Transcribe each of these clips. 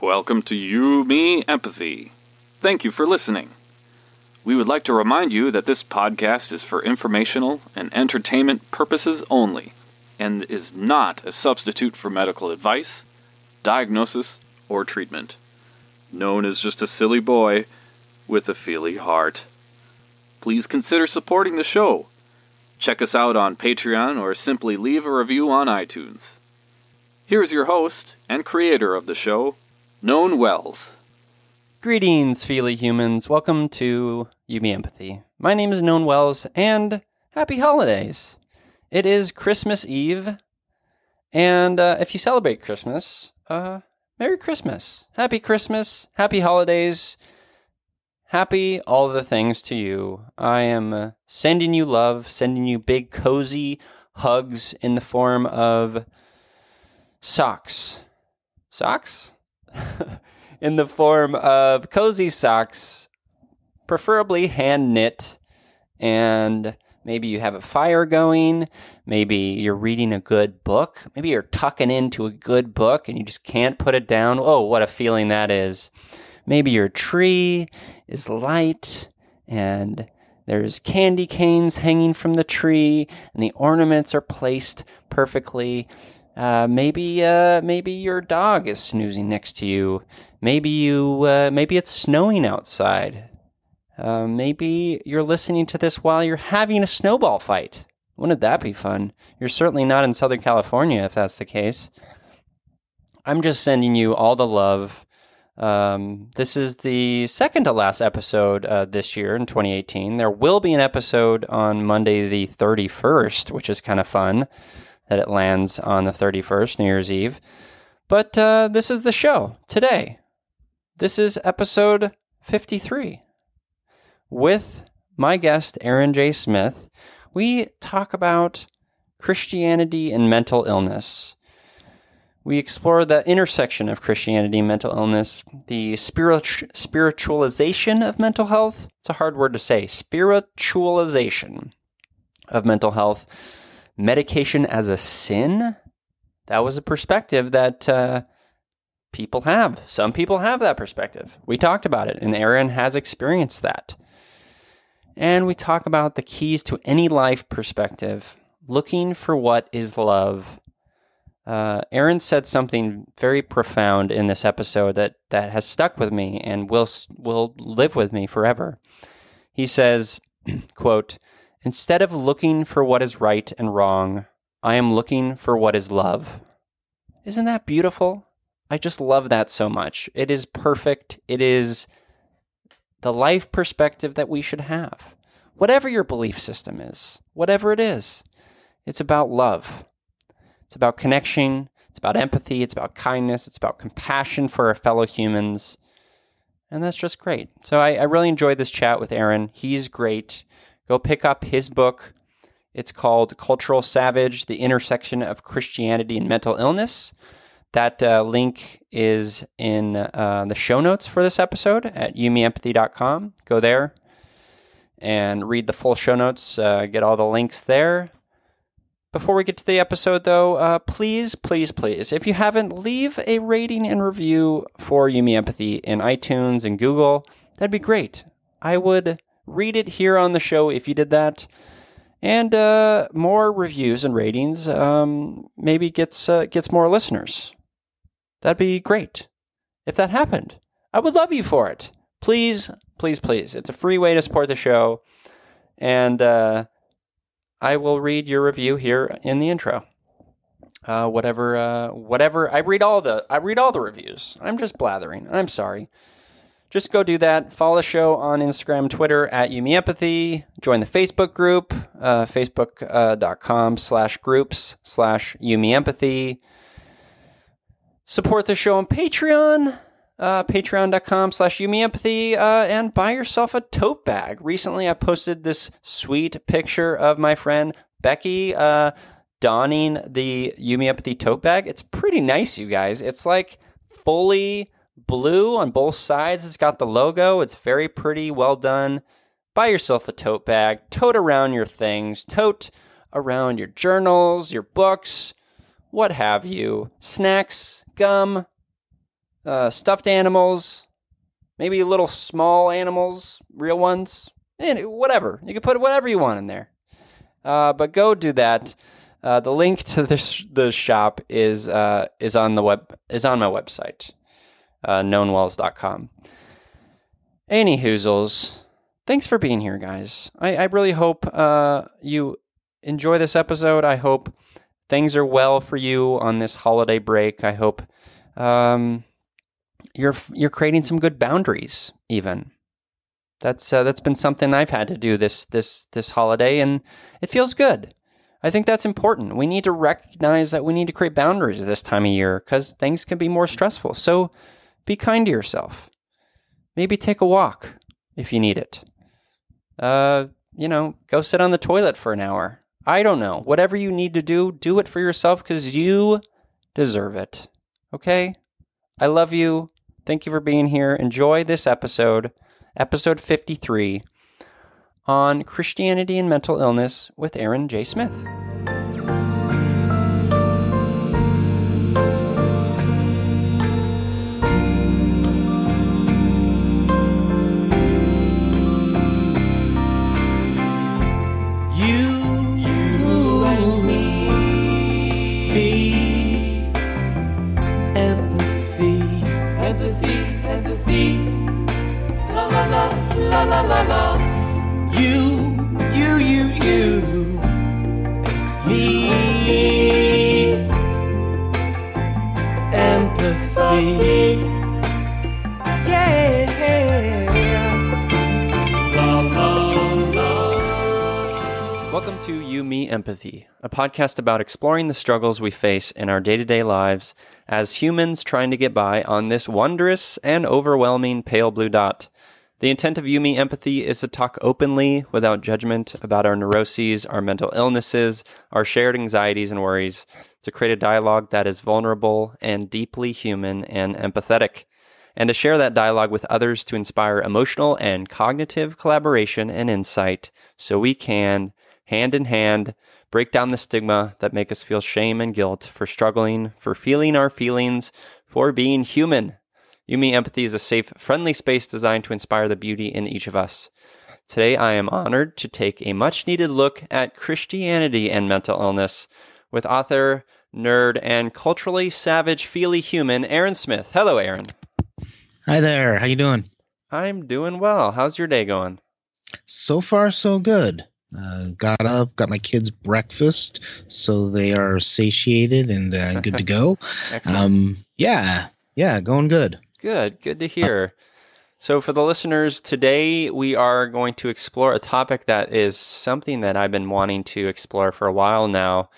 Welcome to You, Me, Empathy. Thank you for listening. We would like to remind you that this podcast is for informational and entertainment purposes only, and is not a substitute for medical advice, diagnosis, or treatment. Known as just a silly boy with a feely heart. Please consider supporting the show. Check us out on Patreon or simply leave a review on iTunes. Here's your host and creator of the show, Known Wells. Greetings, feely humans. Welcome to You, Me, Empathy. My name is Known Wells, and happy holidays. It is Christmas Eve, and if you celebrate Christmas, Merry Christmas. Happy holidays, happy all of the things to you. I am sending you love, sending you big cozy hugs in the form of socks. Socks? In the form of cozy socks, preferably hand knit, and maybe you have a fire going, maybe you're reading a good book, maybe you're tucking into a good book and you just can't put it down. Oh, what a feeling that is. Maybe your tree is light and there's candy canes hanging from the tree and the ornaments are placed perfectly. Maybe your dog is snoozing next to you. Maybe it's snowing outside. Maybe you're listening to this while you're having a snowball fight. Wouldn't that be fun? You're certainly not in Southern California if that's the case. I'm just sending you all the love. This is the second to last episode this year in 2018. There will be an episode on Monday the 31st, which is kind of fun that it lands on the 31st, New Year's Eve. But this is the show today. This is episode 53. With my guest, Aaron J. Smith, we talk about Christianity and mental illness. We explore the intersection of Christianity and mental illness, the spiritualization of mental health. It's a hard word to say. Spiritualization of mental health. Medication as a sin. That was a perspective that people have. Some people have that perspective. We talked about it, and Aaron has experienced that. And we talk about the keys to any life perspective, looking for what is love. Aaron said something very profound in this episode that has stuck with me and will live with me forever. He says, quote, "Instead of looking for what is right and wrong, I am looking for what is love." Isn't that beautiful? I just love that so much. It is perfect. It is the life perspective that we should have. Whatever your belief system is, whatever it is, it's about love. It's about connection. It's about empathy. It's about kindness. It's about compassion for our fellow humans. And that's just great. So I really enjoyed this chat with Aaron. He's great. Go pick up his book. It's called Cultural Savage, The Intersection of Christianity and Mental Illness. That link is in the show notes for this episode at youmeempathy.com. Go there and read the full show notes. Get all the links there. Before we get to the episode, though, please, if you haven't, leave a rating and review for You, Me, Empathy in iTunes and Google. That'd be great. I would read it here on the show if you did that. And more reviews and ratings maybe gets more listeners. That'd be great. If that happened, I would love you for it. Please. It's a free way to support the show. And I will read your review here in the intro. Whatever. I read all the reviews. I'm just blathering. I'm sorry. Just go do that. Follow the show on Instagram, Twitter at YouMeEmpathy. Join the Facebook group, facebook.com/groups/YouMeEmpathy. Support the show on Patreon, patreon.com/YouMeEmpathy, and buy yourself a tote bag. Recently, I posted this sweet picture of my friend Becky donning the You, Me, Empathy tote bag. It's pretty nice, you guys. It's like fully blue on both sides. It's got the logo. It's very pretty, well done. Buy yourself a tote bag. Tote around your things. Tote around your journals, your books, what have you. Snacks, gum, stuffed animals, maybe little small animals, real ones, and whatever. You can put whatever you want in there. But go do that. The link to the shop is on my website, knownwells.com. Any hoozles, thanks for being here, guys. I really hope you enjoy this episode. I hope things are well for you on this holiday break. I hope you're creating some good boundaries. Even that's been something I've had to do this holiday, and it feels good. I think that's important. We need to recognize that we need to create boundaries this time of year because things can be more stressful. So be kind to yourself. Maybe take a walk if you need it. Go sit on the toilet for an hour. I don't know. Whatever you need to do it for yourself because you deserve it. Okay? I love you. Thank you for being here. Enjoy this episode 53, on Christianity and Mental Illness with Aaron J. Smith. Welcome to You, Me, Empathy, a podcast about exploring the struggles we face in our day-to-day lives as humans trying to get by on this wondrous and overwhelming pale blue dot. The intent of You, Me, Empathy is to talk openly, without judgment, about our neuroses, our mental illnesses, our shared anxieties and worries, to create a dialogue that is vulnerable and deeply human and empathetic, and to share that dialogue with others to inspire emotional and cognitive collaboration and insight so we can, hand in hand, break down the stigma that make us feel shame and guilt for struggling, for feeling our feelings, for being human. You, Me, Empathy is a safe, friendly space designed to inspire the beauty in each of us. Today, I am honored to take a much-needed look at Christianity and mental illness with author, nerd, and culturally savage feely human, Aaron Smith. Hello, Aaron. Hi there. How you doing? I'm doing well. How's your day going? So far, so good. Got up, got my kids breakfast, so they are satiated and good to go. Excellent. Yeah, going good. Good to hear. So for the listeners, today we are going to explore a topic that is something that I've been wanting to explore for a while now.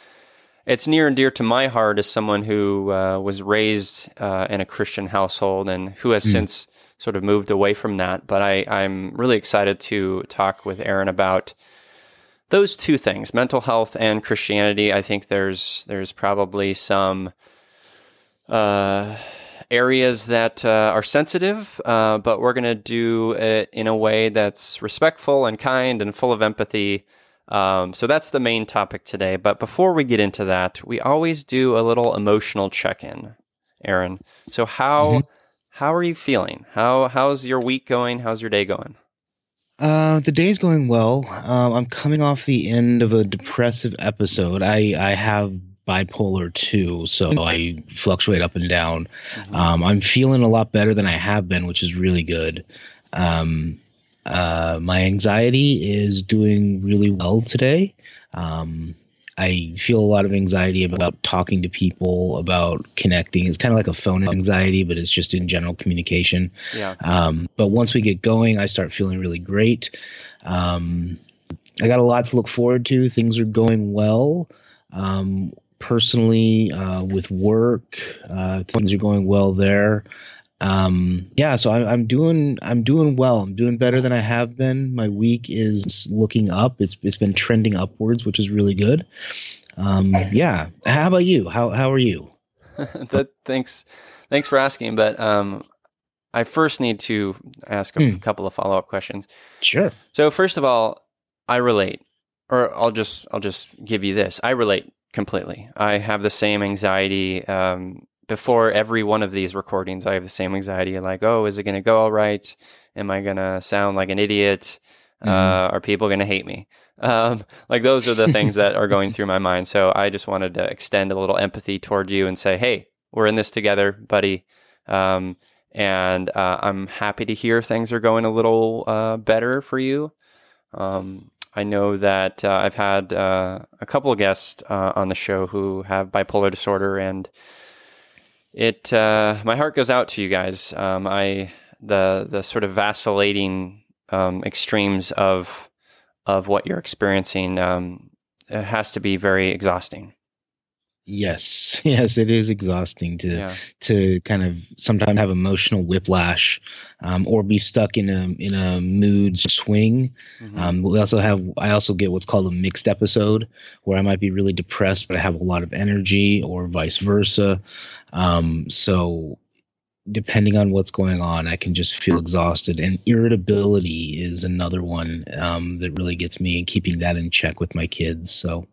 It's near and dear to my heart as someone who was raised in a Christian household and who has since sort of moved away from that. But I'm really excited to talk with Aaron about those two things, mental health and Christianity. I think there's probably some areas that are sensitive, but we're going to do it in a way that's respectful and kind and full of empathy. So that's the main topic today. But before we get into that, we always do a little emotional check-in, Aaron. So how are you feeling? How's your week going? How's your day going? The day's going well. I'm coming off the end of a depressive episode. I have bipolar 2, so I fluctuate up and down. I'm feeling a lot better than I have been, which is really good. My anxiety is doing really well today. I feel a lot of anxiety about talking to people, about connecting. It's kind of like a phone anxiety, but it's just in general communication. Yeah. But once we get going, I start feeling really great. I got a lot to look forward to. Things are going well. Personally, with work, things are going well there. So I'm doing well. I'm doing better than I have been. My week is looking up. It's been trending upwards, which is really good. How about you? How are you? Thanks for asking. But I first need to ask a couple of follow-up questions. Sure. So first of all, I relate, or I'll just give you this. I relate completely. I have the same anxiety. Before every one of these recordings, I have the same anxiety, like, oh, is it going to go all right? Am I going to sound like an idiot? Are people going to hate me? Like those are the things that are going through my mind. So I just wanted to extend a little empathy toward you and say, hey, we're in this together, buddy. And I'm happy to hear things are going a little better for you. I know that I've had a couple of guests on the show who have bipolar disorder, and it my heart goes out to you guys. The sort of vacillating extremes of what you're experiencing it has to be very exhausting. Yes, it is exhausting to kind of sometimes have emotional whiplash, or be stuck in a mood swing. I also get what's called a mixed episode, where I might be really depressed, but I have a lot of energy, or vice versa. So depending on what's going on, I can just feel exhausted, and irritability is another one that really gets me, and keeping that in check with my kids. So.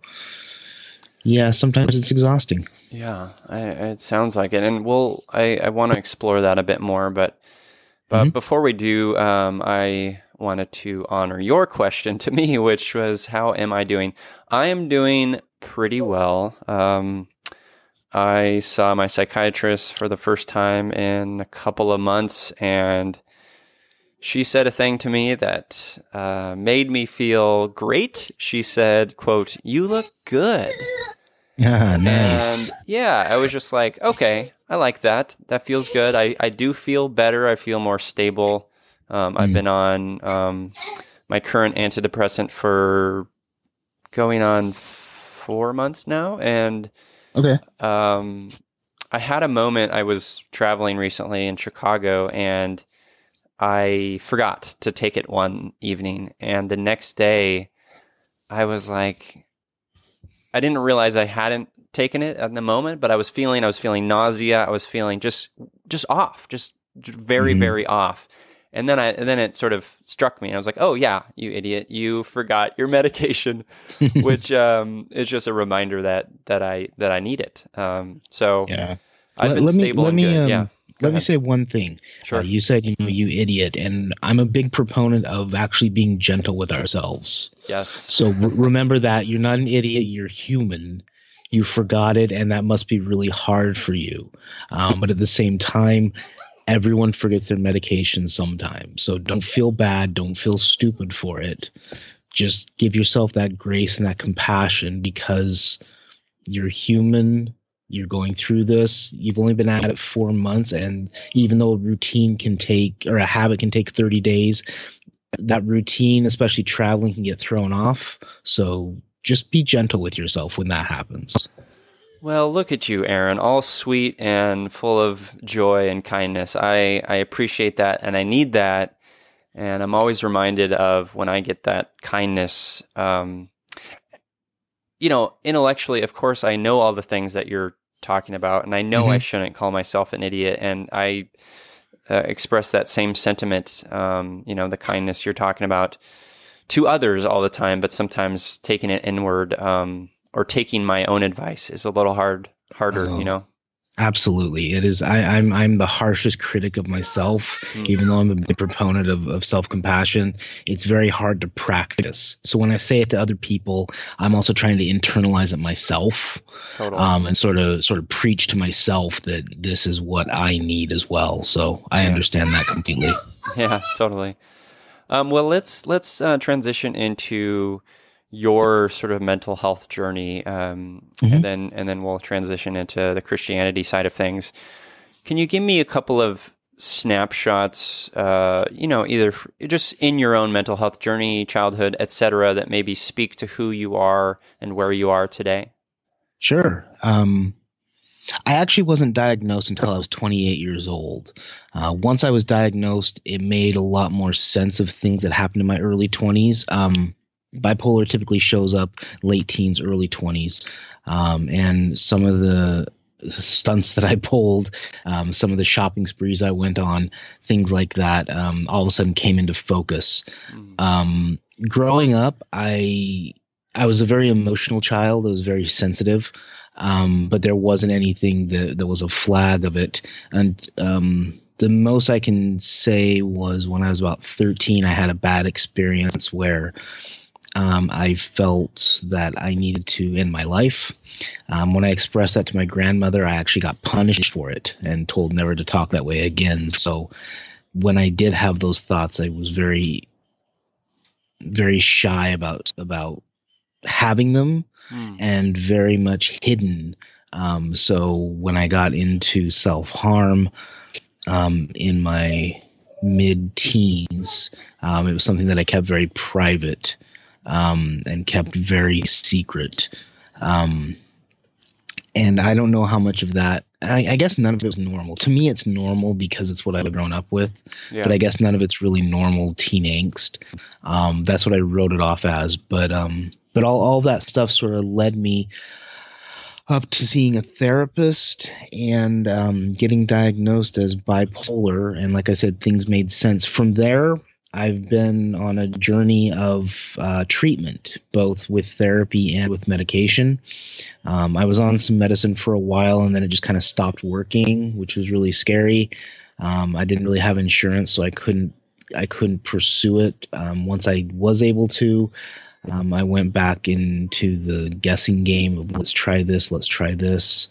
Yeah, sometimes it's exhausting. Yeah, it sounds like it. And I want to explore that a bit more. But before we do, I wanted to honor your question to me, which was, how am I doing? I am doing pretty well. I saw my psychiatrist for the first time in a couple of months, and she said a thing to me that made me feel great. She said, quote, "You look good." Ah, nice. And yeah, I was just like, okay, I like that. That feels good. I do feel better. I feel more stable. I've been on my current antidepressant for going on 4 months now. And okay. I had a moment. I was traveling recently in Chicago, and I forgot to take it one evening. And the next day, I was like, I didn't realize I hadn't taken it at the moment, but I was feeling nausea. I was feeling just off, just very, very off. And then it sort of struck me, and I was like, "Oh yeah, you idiot! You forgot your medication," which is just a reminder that I need it. So yeah, I've been stable and good. Yeah. Let me say one thing. Sure. You said, you idiot, and I'm a big proponent of actually being gentle with ourselves. Yes. So remember that you're not an idiot, you're human. You forgot it, and that must be really hard for you. But at the same time, everyone forgets their medication sometimes. So don't feel bad, don't feel stupid for it. Just give yourself that grace and that compassion, because you're human. You're going through this. You've only been at it 4 months, and even though a routine can take, or a habit can take 30 days, that routine, especially traveling, can get thrown off. So just be gentle with yourself when that happens. Well, look at you, Aaron, all sweet and full of joy and kindness. I appreciate that, and I need that. And I'm always reminded of when I get that kindness. Intellectually, of course, I know all the things that you're talking about, and I know I shouldn't call myself an idiot, and I express that same sentiment, the kindness you're talking about, to others all the time, but sometimes taking it inward, or taking my own advice is a little harder, Absolutely. It is. I'm the harshest critic of myself, even though I'm a big proponent of self-compassion. It's very hard to practice. So when I say it to other people, I'm also trying to internalize it myself. Totally. And sort of preach to myself that this is what I need as well. So I understand that completely. Yeah, totally. Well, let's transition into your sort of mental health journey, and then we'll transition into the Christianity side of things. Can you give me a couple of snapshots, either just in your own mental health journey, childhood, etc., that maybe speak to who you are and where you are today? Sure. I actually wasn't diagnosed until I was 28 years old. Once I was diagnosed, it made a lot more sense of things that happened in my early 20s. Bipolar typically shows up late teens, early 20s. And some of the stunts that I pulled, some of the shopping sprees I went on, things like that, all of a sudden came into focus. Growing up, I I was a very emotional child. I was very sensitive, but there wasn't anything that was a flag of it. And the most I can say was when I was about 13, I had a bad experience where I felt that I needed to end my life. When I expressed that to my grandmother, I actually got punished for it and told never to talk that way again. So when I did have those thoughts, I was very, very shy about having them and very much hidden. So when I got into self-harm in my mid-teens, it was something that I kept very private and kept very secret. And I don't know how much of that, I guess none of it was normal. To me, it's normal because it's what I've grown up with. Yeah. But I guess none of it's really normal teen angst. That's what I wrote it off as. But all of that stuff sort of led me up to seeing a therapist and getting diagnosed as bipolar. And like I said, things made sense. From there, I've been on a journey of treatment, both with therapy and with medication. I was on some medicine for a while, and then it just kind of stopped working, which was really scary. I didn't really have insurance, so I couldn't pursue it. Once I was able to, I went back into the guessing game of let's try this,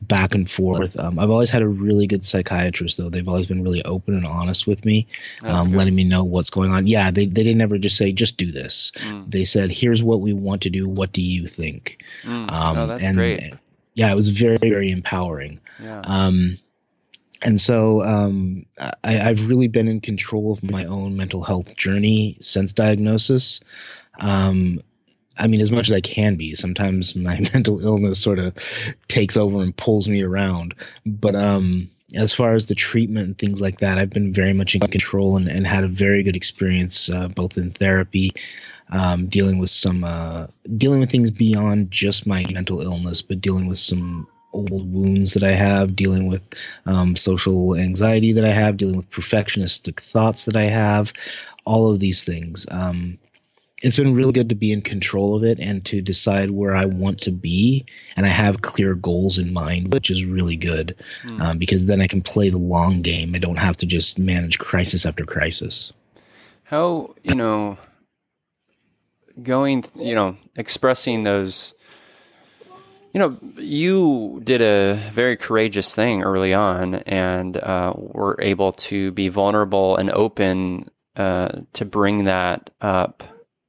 back and forth. I've always had a really good psychiatrist, though. They've always been really open and honest with me, letting me know what's going on. Yeah, they didn't ever just say, just do this. They said, here's what we want to do. What do you think? That's great. Yeah, it was very, very empowering. Yeah. And so I've really been in control of my own mental health journey since diagnosis. I mean, as much as I can be. Sometimes my mental illness sort of takes over and pulls me around. But as far as the treatment and things like that, I've been very much in control and had a very good experience, both in therapy, dealing with things beyond just my mental illness, but dealing with some old wounds that I have, dealing with social anxiety that I have, dealing with perfectionistic thoughts that I have, all of these things. It's been really good to be in control of it and to decide where I want to be. And I have clear goals in mind, which is really good because then I can play the long game. I don't have to just manage crisis after crisis. How, expressing those, you did a very courageous thing early on and were able to be vulnerable and open to bring that up.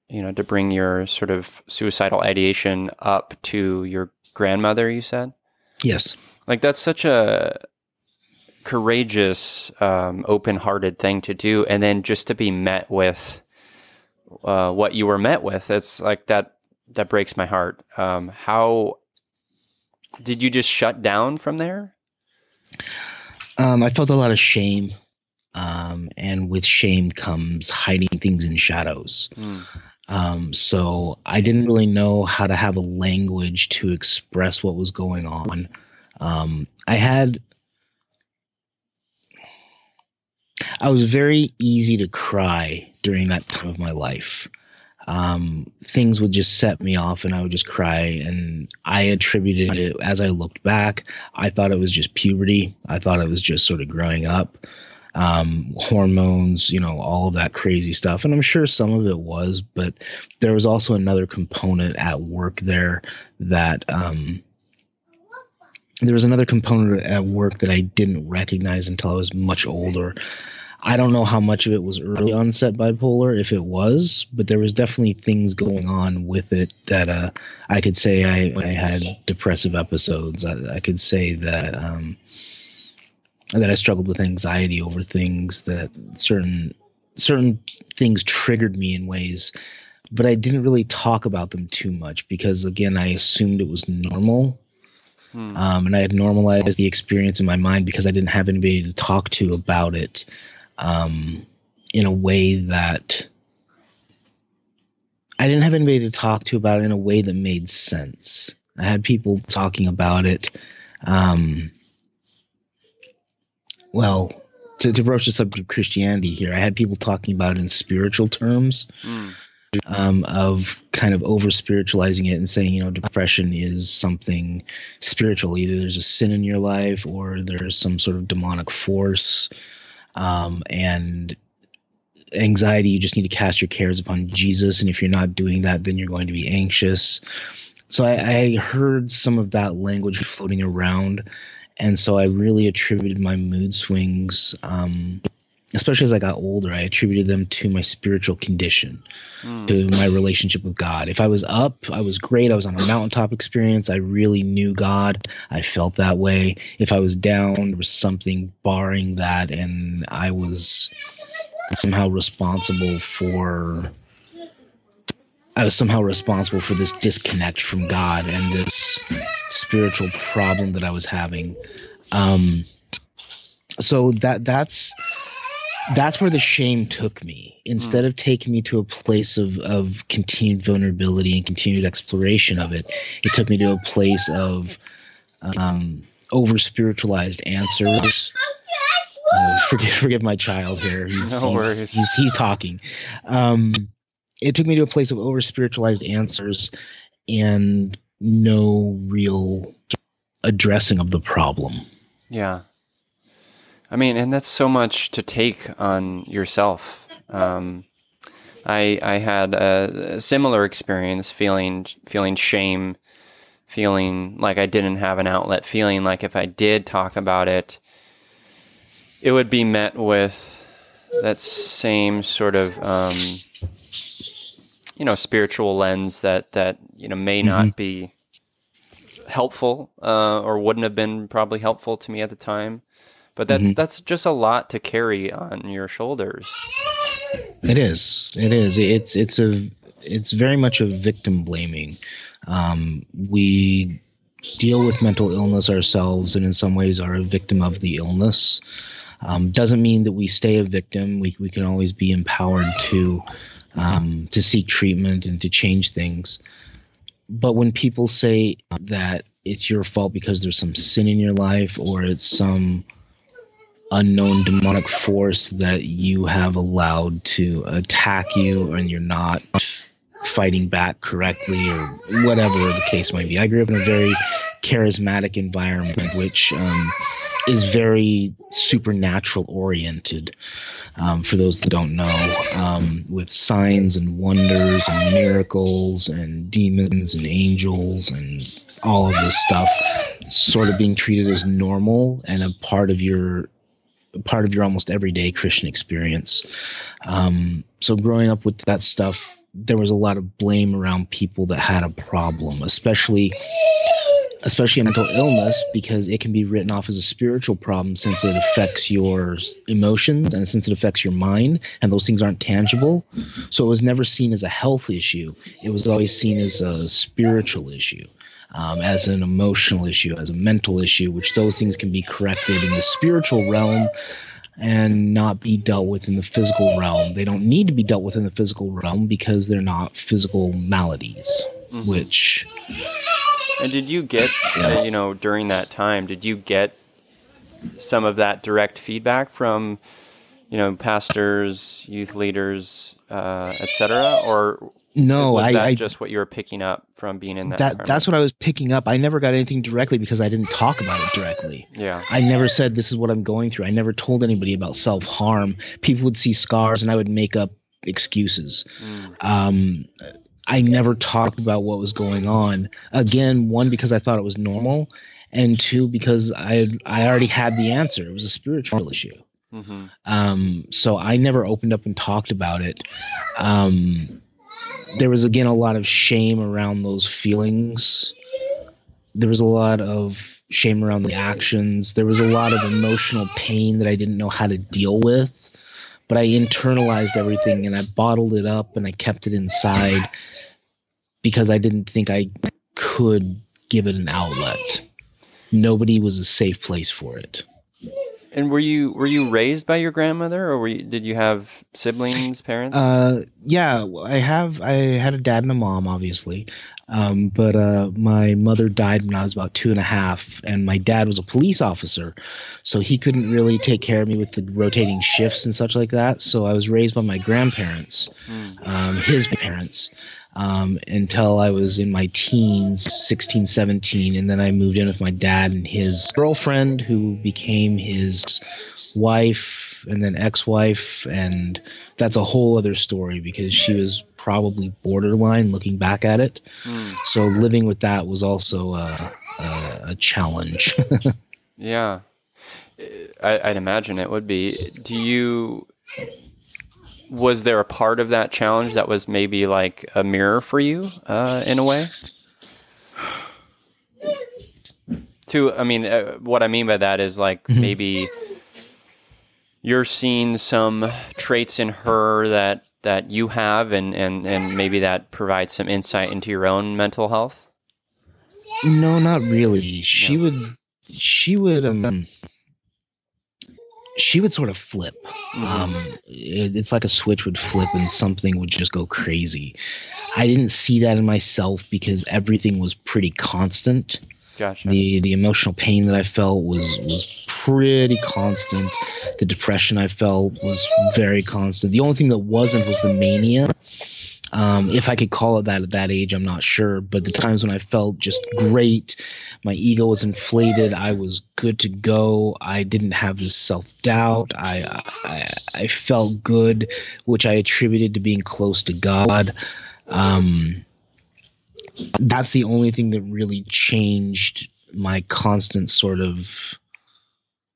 To bring your sort of suicidal ideation up to your grandmother, you said? Yes. Like, that's such a courageous, open-hearted thing to do. And then just to be met with what you were met with, it's like that breaks my heart. How did you just shut down from there? I felt a lot of shame. And with shame comes hiding things in shadows. So I didn't really know how to have a language to express what was going on. I was very easy to cry during that time of my life. Things would just set me off and I would just cry, and I attributed it, as I looked back, I thought it was just puberty. I thought it was just sort of growing up. Hormones, all of that crazy stuff. And I'm sure some of it was, but there was also another component at work there that, I didn't recognize until I was much older. I don't know how much of it was early onset bipolar, if it was, but there was definitely things going on with it that, I could say I had depressive episodes. I could say that I struggled with anxiety over things, that certain things triggered me in ways, but I didn't really talk about them too much because, again, I assumed it was normal. And I had normalized the experience in my mind because I didn't have anybody to talk to about it in a way that made sense. I had people talking about it. Well, to broach the subject of Christianity here, I had people talking about it in spiritual terms, of kind of over spiritualizing it and saying, depression is something spiritual. Either there's a sin in your life or there's some sort of demonic force. And anxiety, you just need to cast your cares upon Jesus. And if you're not doing that, then you're going to be anxious. So I heard some of that language floating around. And so I really attributed my mood swings, especially as I got older, I attributed them to my spiritual condition, to my relationship with God. If I was up, I was great. I was on a mountaintop experience. I really knew God. I felt that way. If I was down, there was something barring that, and I was somehow responsible for this disconnect from God and this spiritual problem that I was having. So that's where the shame took me. Instead of taking me to a place of continued vulnerability and continued exploration of it, it took me to a place of over spiritualized answers. Forgive my child here. No worries. He's talking. It took me to a place of over spiritualized answers and no real addressing of the problem. Yeah. I mean, and that's so much to take on yourself. I had a similar experience, feeling shame, feeling like I didn't have an outlet, feeling like if I did talk about it, it would be met with that same sort of, spiritual lens that may not be helpful, or wouldn't have been probably helpful to me at the time. But that's just a lot to carry on your shoulders. It is. It's very much a victim blaming. We deal with mental illness ourselves, and in some ways are a victim of the illness. Doesn't mean that we stay a victim. We can always be empowered to seek treatment and to change things. But when people say that it's your fault because there's some sin in your life, or it's some unknown demonic force that you have allowed to attack you, and you're not fighting back correctly, or whatever the case might be. I grew up in a very charismatic environment, which is very supernatural oriented. For those that don't know, with signs and wonders and miracles and demons and angels and all of this stuff sort of being treated as normal and a part of your almost everyday Christian experience. So growing up with that stuff, there was a lot of blame around people that had a problem, especially mental illness, because it can be written off as a spiritual problem since it affects your emotions and since it affects your mind, and those things aren't tangible. So it was never seen as a health issue. It was always seen as a spiritual issue. As an emotional issue, as a mental issue, which those things can be corrected in the spiritual realm and not be dealt with in the physical realm. They don't need to be dealt with in the physical realm because they're not physical maladies, which... And did you get, during that time, did you get some of that direct feedback from, pastors, youth leaders, et cetera, or... No, was that just what you were picking up from being in that that's what I was picking up. I never got anything directly because I didn't talk about it directly. Yeah. I never said this is what I'm going through. I never told anybody about self-harm. People would see scars and I would make up excuses. I never talked about what was going on. Again, one, because I thought it was normal, and two, because I already had the answer. It was a spiritual issue. So I never opened up and talked about it. There was, again, a lot of shame around those feelings. There was a lot of shame around the actions. There was a lot of emotional pain that I didn't know how to deal with. But I internalized everything and I bottled it up and I kept it inside because I didn't think I could give it an outlet. Nobody was a safe place for it. And were you raised by your grandmother, or did you have siblings, parents? Yeah, I had a dad and a mom, obviously. But my mother died when I was about 2.5, and my dad was a police officer, so he couldn't really take care of me with the rotating shifts and such like that. So I was raised by my grandparents, his parents, until I was in my teens, 16, 17, and then I moved in with my dad and his girlfriend, who became his wife and then ex-wife, and that's a whole other story because she was probably borderline looking back at it. So living with that was also a challenge. Yeah, I'd imagine it would be. Was there a part of that challenge that was maybe like a mirror for you, in a way? What I mean by that is like maybe you're seeing some traits in her that you have, and maybe that provides some insight into your own mental health. No, not really. She would sort of flip. It's like a switch would flip and something would just go crazy. I didn't see that in myself because everything was pretty constant. Gotcha. The emotional pain that I felt was pretty constant. The depression I felt was very constant. The only thing that wasn't was the mania. If I could call it that at that age, I'm not sure. But the times when I felt just great, my ego was inflated, I was good to go. I didn't have this self-doubt. I felt good, which I attributed to being close to God. That's the only thing that really changed my constant sort of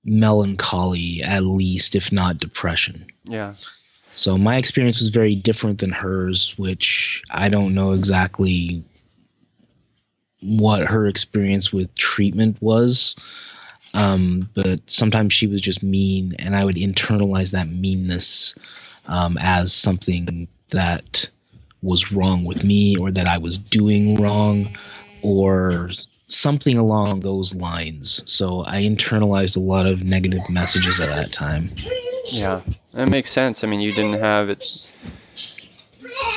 melancholy, at least, if not depression. Yeah. So my experience was very different than hers, which I don't know exactly what her experience with treatment was. But sometimes she was just mean, and I would internalize that meanness as something that was wrong with me, or that I was doing wrong, or something along those lines. So I internalized a lot of negative messages at that time. Yeah, that makes sense. I mean, you didn't have it.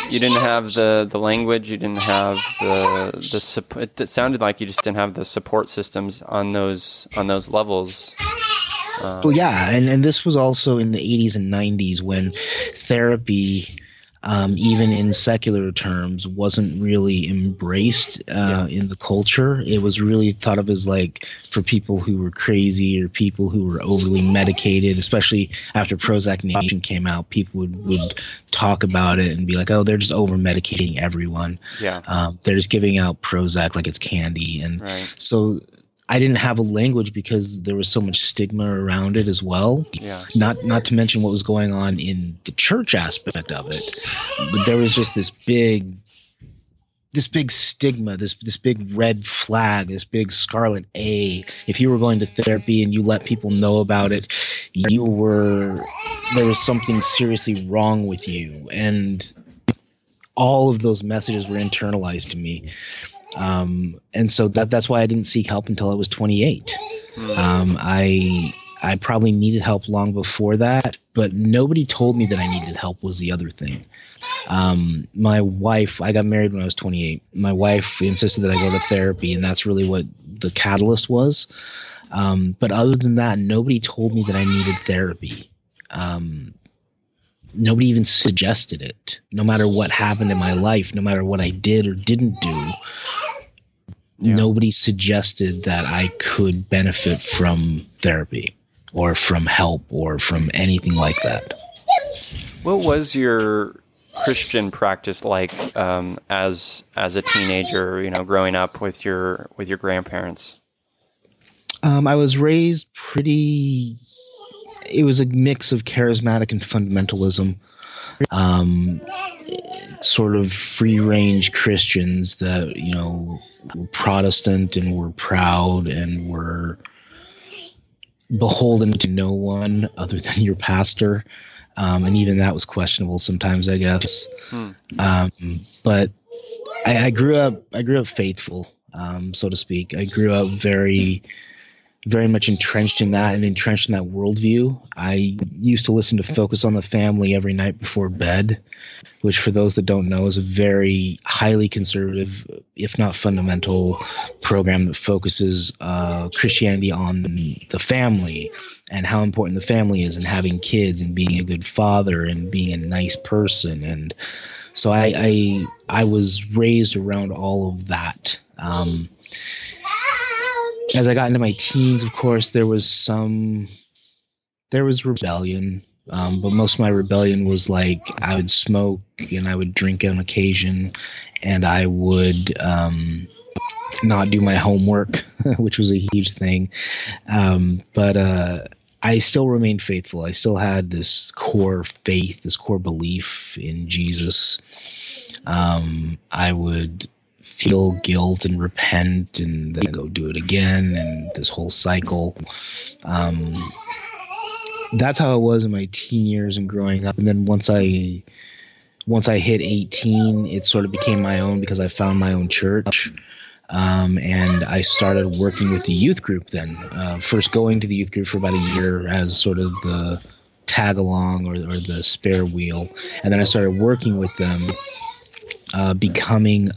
You didn't have the language. You didn't have the support. It sounded like you just didn't have the support systems on those levels. Well, yeah, and this was also in the 80s and 90s when therapy, even in secular terms, wasn't really embraced in the culture. It was really thought of as like for people who were crazy or people who were overly medicated, especially after Prozac Nation came out. People would talk about it and be like, oh, they're just over medicating everyone. Yeah. They're just giving out Prozac like it's candy. And so I didn't have a language because there was so much stigma around it as well. Yeah. Not to mention what was going on in the church aspect of it. But there was just this big stigma, this big red flag, this big scarlet A. If you were going to therapy and you let people know about it, there was something seriously wrong with you. And all of those messages were internalized to me. And so that's why I didn't seek help until I was 28. I probably needed help long before that, but nobody told me that I needed help was the other thing. My wife, I got married when I was 28. My wife insisted that I go to therapy, and that's really what the catalyst was. But other than that, nobody told me that I needed therapy. Nobody even suggested it. No matter what happened in my life, no matter what I did or didn't do, nobody suggested that I could benefit from therapy or from help or from anything like that. What was your Christian practice like as a teenager, growing up with your grandparents? I was raised it was a mix of charismatic and fundamentalism, sort of free-range Christians that, were Protestant and were proud and were beholden to no one other than your pastor. And even that was questionable sometimes, I guess. But I grew up faithful, so to speak. I grew up very very much entrenched in that and entrenched in that worldview. I used to listen to Focus on the Family every night before bed, which for those that don't know is a very highly conservative, if not fundamental, program that focuses Christianity on the family and how important the family is and having kids and being a good father and being a nice person. And so I was raised around all of that. As I got into my teens, of course, there was rebellion. But most of my rebellion was like I would smoke and I would drink on occasion, and I would not do my homework, which was a huge thing. But I still remained faithful. I still had this core faith, this core belief in Jesus. I would feel guilt and repent and then go do it again, and this whole cycle. That's how it was in my teen years and growing up. And then once I hit 18, it sort of became my own because I found my own church. And I started working with the youth group then. First going to the youth group for about a year as sort of the tag along or the spare wheel. And then I started working with them, becoming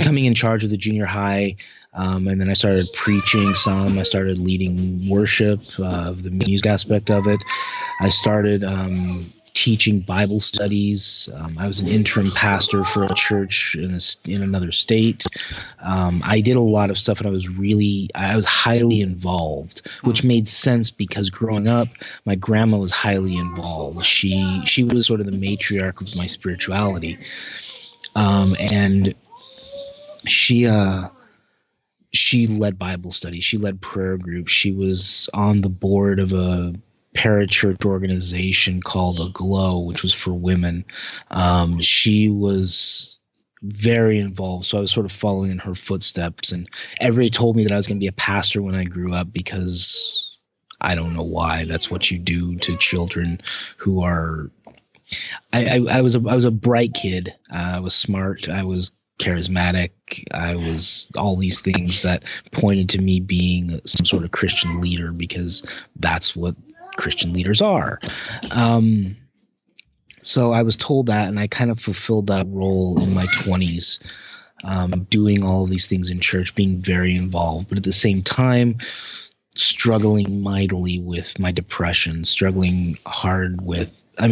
in charge of the junior high. And then I started preaching some. I started leading worship, the music aspect of it. I started teaching Bible studies. I was an interim pastor for a church in another state. I did a lot of stuff, and I was highly involved, which made sense because growing up, my grandma was highly involved. She was sort of the matriarch of my spirituality, and she led Bible studies. She led prayer groups. She was on the board of a parachurch organization called Aglow, which was for women. She was very involved, so I was sort of following in her footsteps. And everybody told me that I was going to be a pastor when I grew up because I don't know why. That's what you do to children who are. I was a bright kid. I was smart. I was charismatic. I was all these things that pointed to me being some sort of Christian leader because that's what Christian leaders are. So I was told that, and I kind of fulfilled that role in my 20s, doing all of these things in church, being very involved, but at the same time, struggling mightily with my depression, struggling hard with, a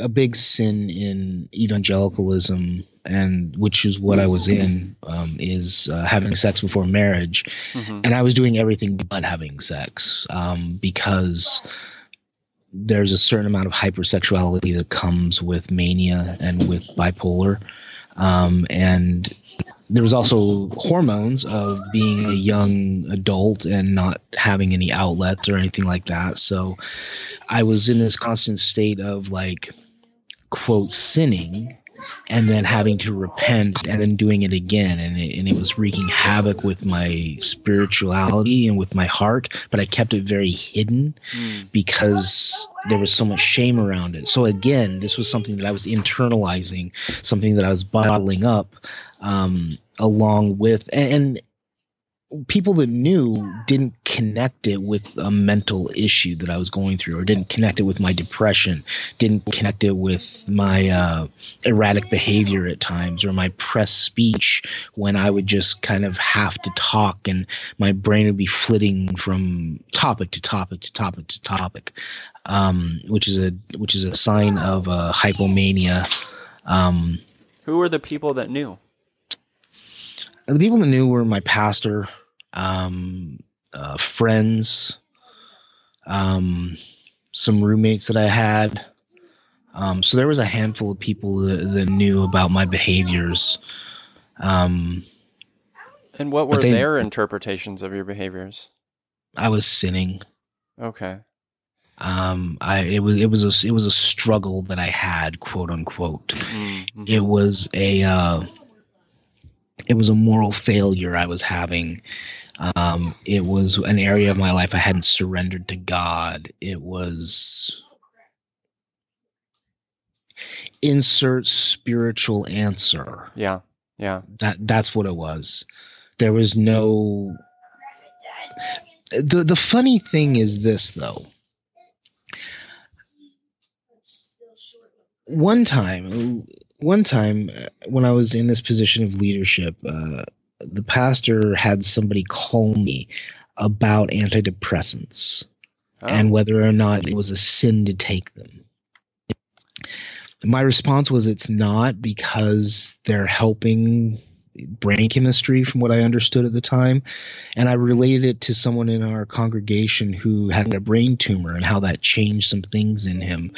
big sin in evangelicalism, and which is what I was in, is having sex before marriage. Mm-hmm. And I was doing everything but having sex, because there's a certain amount of hypersexuality that comes with mania and with bipolar. And there was also hormones of being a young adult and not having any outlets or anything like that. So I was in this constant state of like, quote, sinning and then having to repent and then doing it again. And it was wreaking havoc with my spirituality and with my heart, but I kept it very hidden because there was so much shame around it. So again, this was something that I was internalizing, something that I was bottling up, along with, and people that knew didn't connect it with a mental issue that I was going through, or didn't connect it with my depression, didn't connect it with my erratic behavior at times, or my pressed speech when I would just kind of have to talk and my brain would be flitting from topic to topic to topic to topic, which is a sign of hypomania. Who were the people that knew? The people that knew were my pastor, friends, some roommates that I had. So there was a handful of people that knew about my behaviors. And what were their interpretations of your behaviors? I was sinning. Okay. It was a struggle that I had, quote unquote. Mm-hmm. It was a moral failure I was having. It was an area of my life I hadn't surrendered to God. It was insert spiritual answer. Yeah. That's what it was. There was no. The funny thing is this, though. One time, when I was in this position of leadership, the pastor had somebody call me about antidepressants and whether or not it was a sin to take them. My response was, it's not, because they're helping brain chemistry from what I understood at the time. And I related it to someone in our congregation who had a brain tumor and how that changed some things in him,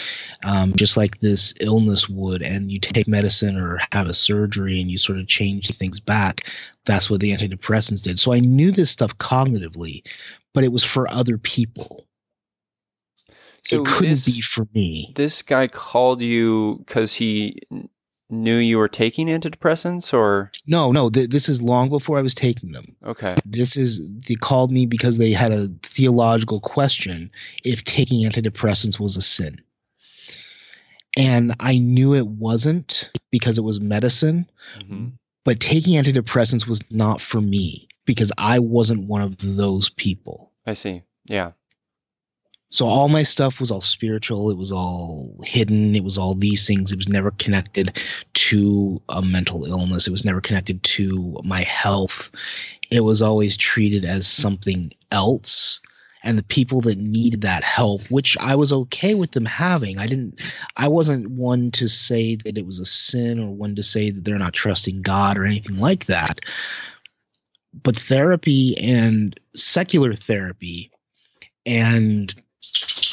just like this illness would. And you take medicine or have a surgery and you sort of change things back. That's what the antidepressants did. So I knew this stuff cognitively, but it was for other people. So it couldn't be for me. This guy called you because he knew you were taking antidepressants, or? No. This is long before I was taking them. Okay. They called me because they had a theological question if taking antidepressants was a sin. And I knew it wasn't because it was medicine, but taking antidepressants was not for me because I wasn't one of those people. I see. Yeah. So all my stuff was all spiritual. It was all hidden. It was all these things. It was never connected to a mental illness. It was never connected to my health. It was always treated as something else. And the people that needed that help, which I was okay with them having, I wasn't one to say that it was a sin or one to say that they're not trusting God or anything like that. But therapy and secular therapy and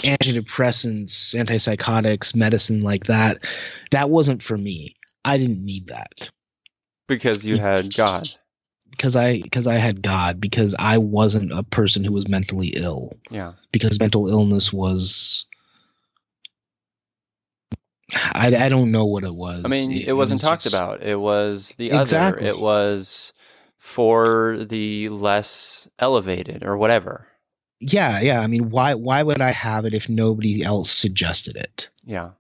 antidepressants, antipsychotics, medicine like that wasn't for me. I didn't need that. Because you had God. Because I had God, because I wasn't a person who was mentally ill. Yeah. Because mental illness was, I don't know what it was. I mean, it wasn't talked about. It was the exactly. other. It was for the less elevated or whatever. Yeah. I mean, why would I have it if nobody else suggested it? Yeah.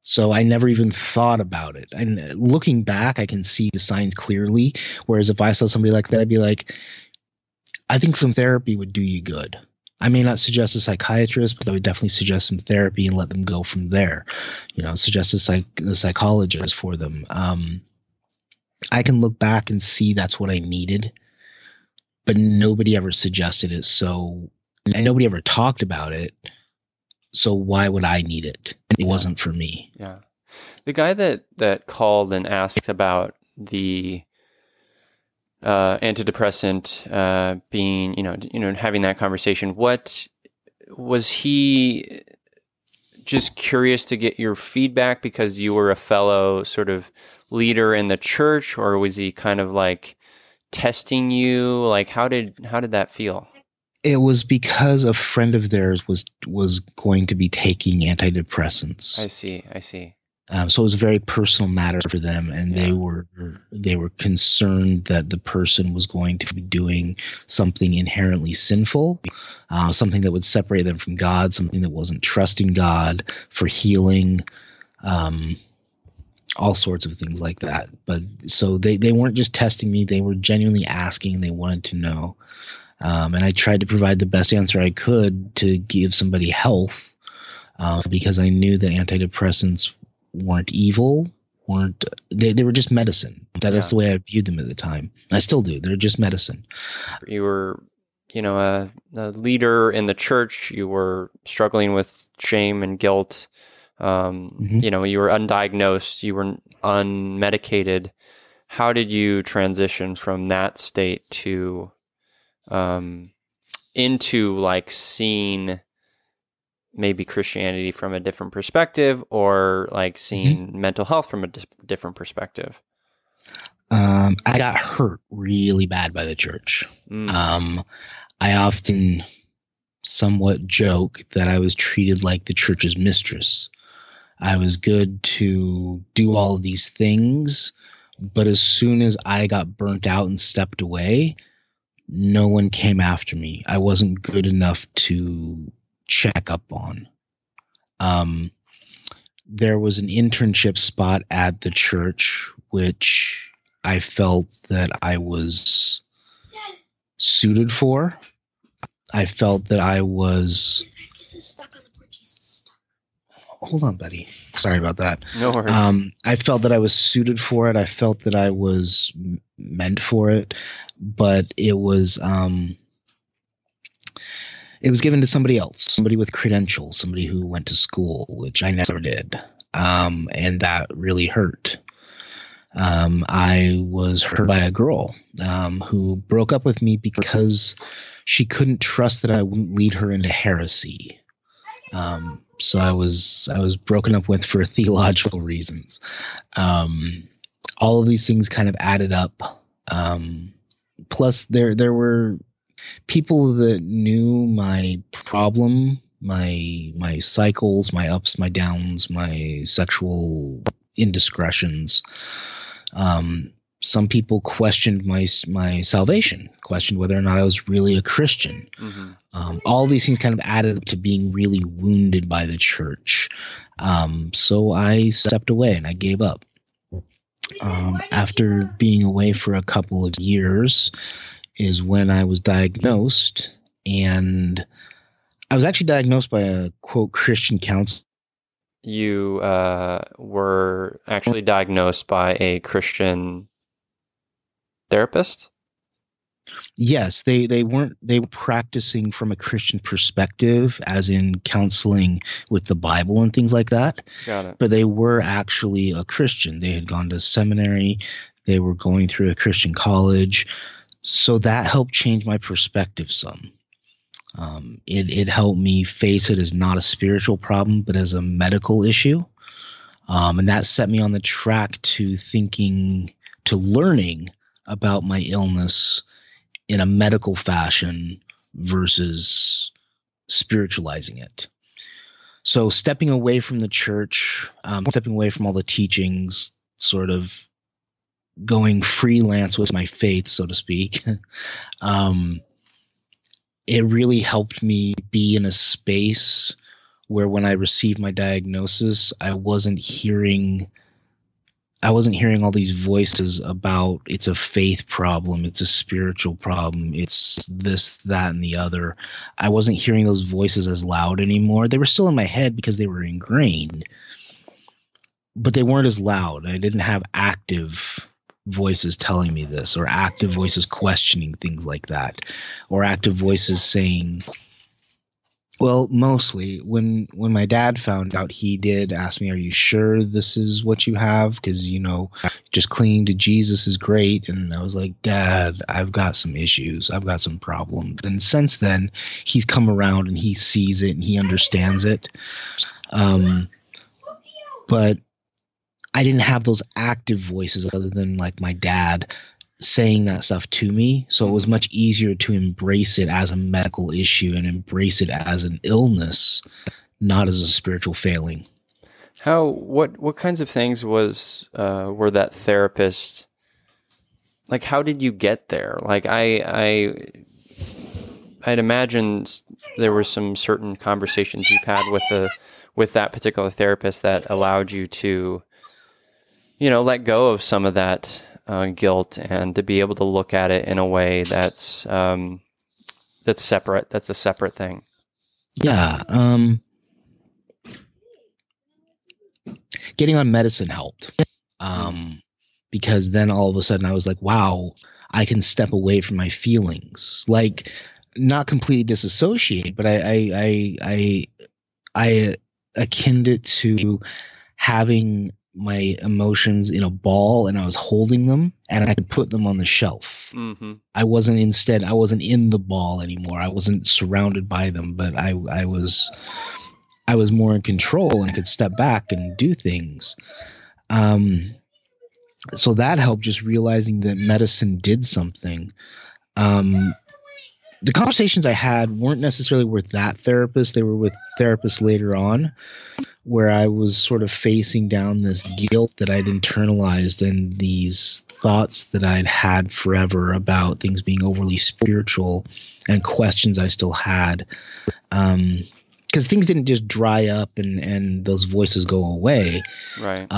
So I never even thought about it. And looking back, I can see the signs clearly. Whereas if I saw somebody like that, I'd be like, I think some therapy would do you good. I may not suggest a psychiatrist, but I would definitely suggest some therapy and let them go from there. Suggest a psychologist for them. I can look back and see that's what I needed. But nobody ever suggested it, and nobody ever talked about it. So why would I need it? It wasn't for me. Yeah. The guy that called and asked about the antidepressant being, having that conversation, what was he just curious to get your feedback because you were a fellow sort of leader in the church, or was he kind of like testing you? Like, how did that feel? It was because a friend of theirs was going to be taking antidepressants. I see. So it was a very personal matter for them, and they were concerned that the person was going to be doing something inherently sinful, something that would separate them from God, something that wasn't trusting God for healing, all sorts of things like that. But so they weren't just testing me; they were genuinely asking. They wanted to know, and I tried to provide the best answer I could to give somebody health, because I knew that antidepressants weren't evil, they were just medicine. That's the way I viewed them at the time. I still do. They're just medicine. You were, a leader in the church. You were struggling with shame and guilt. You were undiagnosed. You were unmedicated. How did you transition from that state to into like seeing maybe Christianity from a different perspective, or like seeing mental health from a different perspective? I got hurt really bad by the church. I often somewhat joke that I was treated like the church's mistress. I was good to do all of these things, but as soon as I got burnt out and stepped away, no one came after me. I wasn't good enough to check up on. There was an internship spot at the church, which I felt that I was suited for. I felt that I was. Hold on, buddy. Sorry about that. No worries. I felt that I was suited for it. I felt that I was meant for it, but it was given to somebody else, somebody with credentials, somebody who went to school, which I never did, and that really hurt. I was hurt by a girl who broke up with me because she couldn't trust that I wouldn't lead her into heresy. So I was broken up with for theological reasons. All of these things kind of added up. Plus, there were people that knew my problem, my cycles, my ups, my downs, my sexual indiscretions. Some people questioned my salvation, questioned whether or not I was really a Christian. Mm-hmm. All these things kind of added up to being really wounded by the church. So I stepped away and I gave up. After being away for a couple of years is when I was diagnosed, and I was actually diagnosed by a, quote, Christian counselor. You were actually diagnosed by a Christian therapist? Yes, they were practicing from a Christian perspective, as in counseling with the Bible and things like that. Got it. But they were actually a Christian. They had gone to seminary. They were going through a Christian college. So that helped change my perspective some. It helped me face it as not a spiritual problem, but as a medical issue. And that set me on the track to learning about my illness in a medical fashion versus spiritualizing it. So stepping away from the church, stepping away from all the teachings, sort of going freelance with my faith, so to speak, it really helped me be in a space where when I received my diagnosis, I wasn't hearing all these voices about it's a faith problem, it's a spiritual problem, it's this, that, and the other. I wasn't hearing those voices as loud anymore. They were still in my head because they were ingrained, but they weren't as loud. I didn't have active voices telling me this, or active voices questioning things like that, or active voices saying, well, mostly when my dad found out, he did ask me, are you sure this is what you have? Because, just clinging to Jesus is great. And I was like, Dad, I've got some issues. I've got some problems. And since then, he's come around and he sees it and he understands it. But I didn't have those active voices other than like my dad saying that stuff to me. So it was much easier to embrace it as a medical issue and embrace it as an illness, not as a spiritual failing. What kinds of things were that therapist like? How did you get there? Like I'd imagine there were some certain conversations you've had with that particular therapist that allowed you to, let go of some of that guilt and to be able to look at it in a way that's separate. That's a separate thing. Yeah. Getting on medicine helped. Because then all of a sudden I was like, wow, I can step away from my feelings. Like, not completely disassociate, but I akined it to having my emotions in a ball and I was holding them and I could put them on the shelf. Mm-hmm. I wasn't in the ball anymore. I wasn't surrounded by them, but I was more in control and I could step back and do things. So that helped, just realizing that medicine did something. The conversations I had weren't necessarily with that therapist. They were with therapists later on, where I was sort of facing down this guilt that I'd internalized and these thoughts that I'd had forever about things being overly spiritual and questions I still had. Because things didn't just dry up and those voices go away. Right.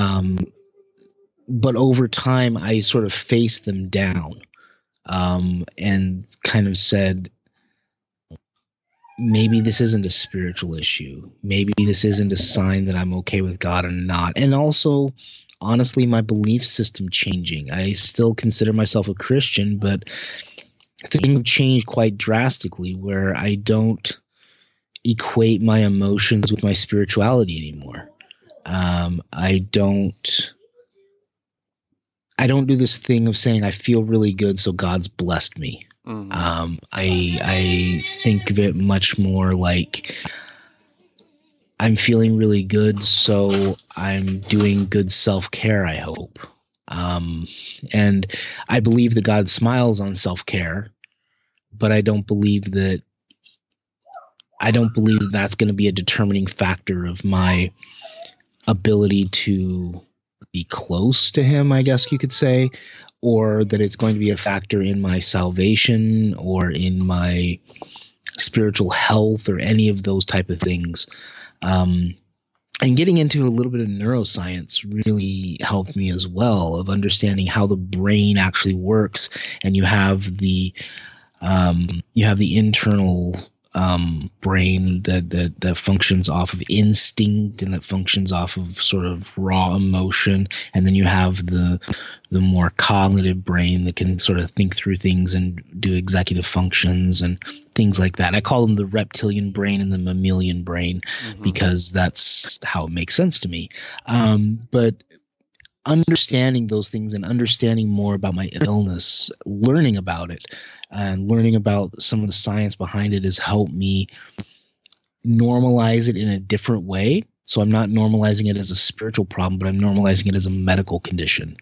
but over time, I sort of faced them down, and kind of said, maybe this isn't a spiritual issue. Maybe this isn't a sign that I'm okay with God or not. And also, honestly, my belief system changing. I still consider myself a Christian, but things have changed quite drastically where I don't equate my emotions with my spirituality anymore. I don't do this thing of saying I feel really good, so God's blessed me. Mm-hmm. I think of it much more like I'm feeling really good, so I'm doing good self-care, I hope. And I believe that God smiles on self-care, but I don't believe that's going to be a determining factor of my ability to be close to him, I guess you could say, or that it's going to be a factor in my salvation or in my spiritual health or any of those type of things. And getting into a little bit of neuroscience really helped me as well, of understanding how the brain actually works. And you have the internal brain that functions off of instinct and that functions off of sort of raw emotion, and then you have the more cognitive brain that can sort of think through things and do executive functions and things like that. I call them the reptilian brain and the mammalian brain, mm-hmm. because that's how it makes sense to me. But understanding those things and understanding more about my illness, learning about it, and learning about some of the science behind it has helped me normalize it in a different way. So I'm not normalizing it as a spiritual problem, but I'm normalizing it as a medical condition.